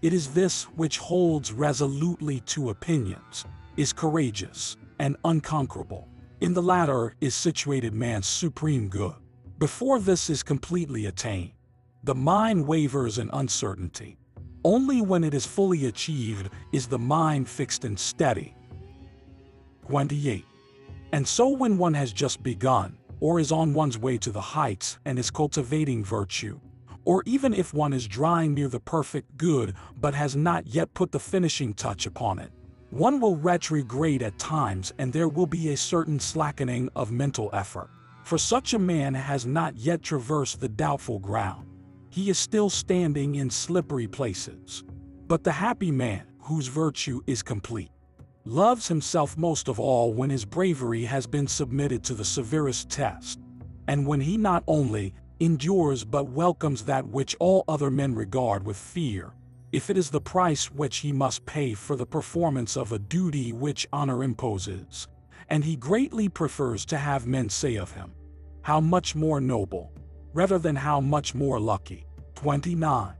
It is this which holds resolutely to opinions, is courageous, and unconquerable. In the latter is situated man's supreme good. Before this is completely attained, the mind wavers in uncertainty. Only when it is fully achieved is the mind fixed and steady. 28. And so when one has just begun, or is on one's way to the heights and is cultivating virtue, or even if one is drawing near the perfect good but has not yet put the finishing touch upon it, one will retrograde at times and there will be a certain slackening of mental effort. For such a man has not yet traversed the doubtful ground. He is still standing in slippery places. But the happy man, whose virtue is complete, loves himself most of all when his bravery has been submitted to the severest test, and when he not only endures but welcomes that which all other men regard with fear, if it is the price which he must pay for the performance of a duty which honor imposes, and he greatly prefers to have men say of him, "How much more noble," rather than "how much more lucky." 29.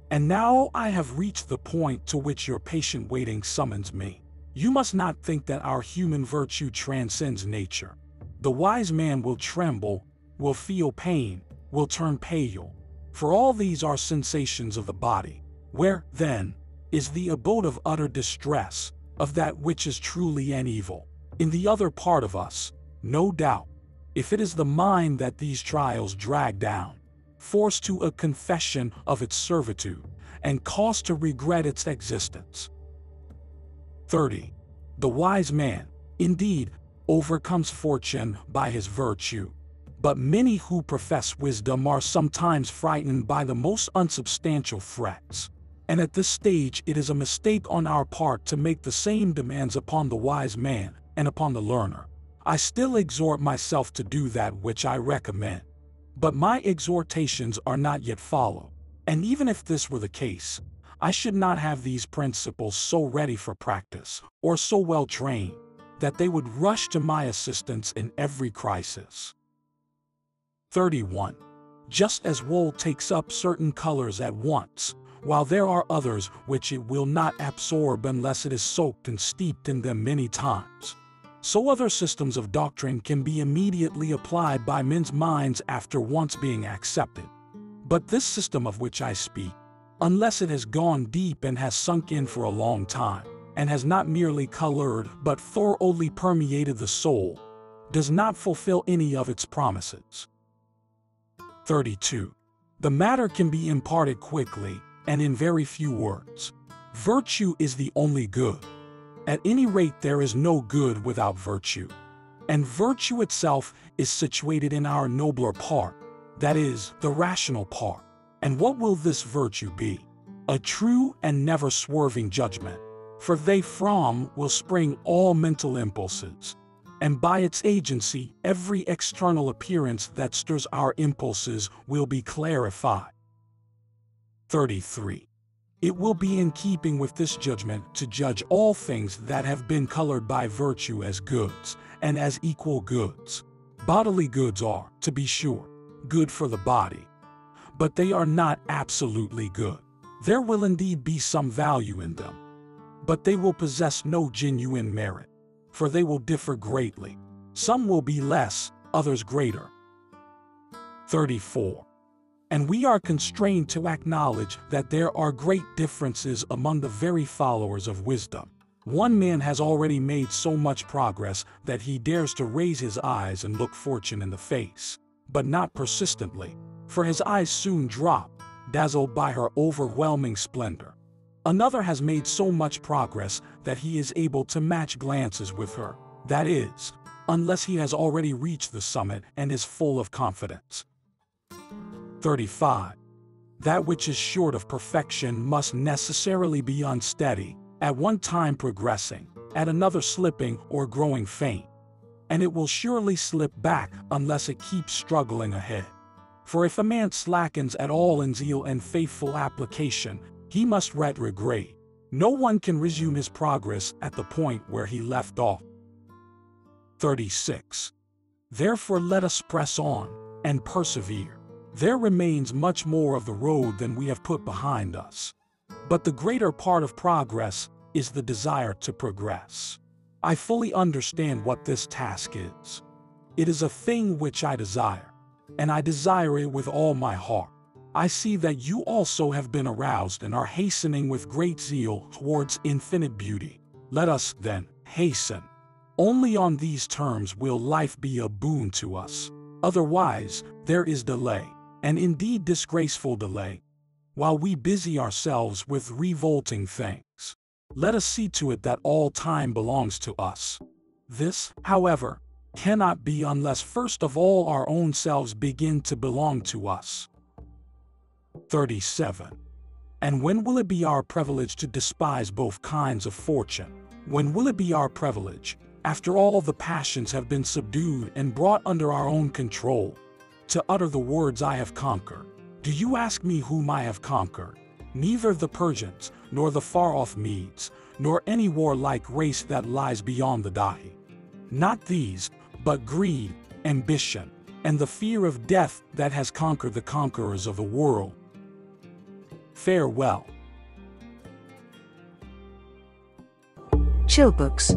And now I have reached the point to which your patient waiting summons me. You must not think that our human virtue transcends nature. The wise man will tremble, will feel pain, will turn pale, for all these are sensations of the body. Where, then, is the abode of utter distress, of that which is truly an evil? In the other part of us, no doubt. If it is the mind that these trials drag down, forced to a confession of its servitude, and caused to regret its existence. 30. The wise man, indeed, overcomes fortune by his virtue, but many who profess wisdom are sometimes frightened by the most unsubstantial threats. And at this stage it is a mistake on our part to make the same demands upon the wise man and upon the learner. I still exhort myself to do that which I recommend, but my exhortations are not yet followed. And even if this were the case, I should not have these principles so ready for practice, or so well trained, that they would rush to my assistance in every crisis. 31. Just as wool takes up certain colors at once, while there are others which it will not absorb unless it is soaked and steeped in them many times, so other systems of doctrine can be immediately applied by men's minds after once being accepted. But this system of which I speak, unless it has gone deep and has sunk in for a long time, and has not merely colored but thoroughly permeated the soul, does not fulfill any of its promises. 32. The matter can be imparted quickly and in very few words. Virtue is the only good. At any rate, there is no good without virtue. And virtue itself is situated in our nobler part, that is, the rational part. And what will this virtue be? A true and never swerving judgment. For therefrom will spring all mental impulses, and by its agency every external appearance that stirs our impulses will be clarified. 33. It will be in keeping with this judgment to judge all things that have been colored by virtue as goods, and as equal goods. Bodily goods are, to be sure, good for the body, but they are not absolutely good. There will indeed be some value in them, but they will possess no genuine merit, for they will differ greatly. Some will be less, others greater. 34. And we are constrained to acknowledge that there are great differences among the very followers of wisdom. One man has already made so much progress that he dares to raise his eyes and look fortune in the face, but not persistently, for his eyes soon drop, dazzled by her overwhelming splendor. Another has made so much progress that he is able to match glances with her, that is, unless he has already reached the summit and is full of confidence. 35. That which is short of perfection must necessarily be unsteady, at one time progressing, at another slipping or growing faint. And it will surely slip back unless it keeps struggling ahead. For if a man slackens at all in zeal and faithful application, he must retrograde. No one can resume his progress at the point where he left off. 36. Therefore let us press on, and persevere. There remains much more of the road than we have put behind us. But the greater part of progress is the desire to progress. I fully understand what this task is. It is a thing which I desire, and I desire it with all my heart. I see that you also have been aroused and are hastening with great zeal towards infinite beauty. Let us, then, hasten. Only on these terms will life be a boon to us. Otherwise, there is delay, and indeed disgraceful delay, while we busy ourselves with revolting things. Let us see to it that all time belongs to us. This, however, cannot be unless first of all our own selves begin to belong to us. 37. And when will it be our privilege to despise both kinds of fortune? When will it be our privilege, after all the passions have been subdued and brought under our own control, to utter the words I have conquered? Do you ask me whom I have conquered? Neither the Persians, nor the far-off Medes, nor any warlike race that lies beyond the Dahi. Not these, but greed, ambition, and the fear of death that has conquered the conquerors of the world. Farewell. Chillbooks.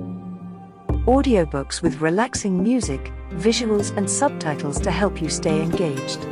Audiobooks with relaxing music, visuals and subtitles to help you stay engaged.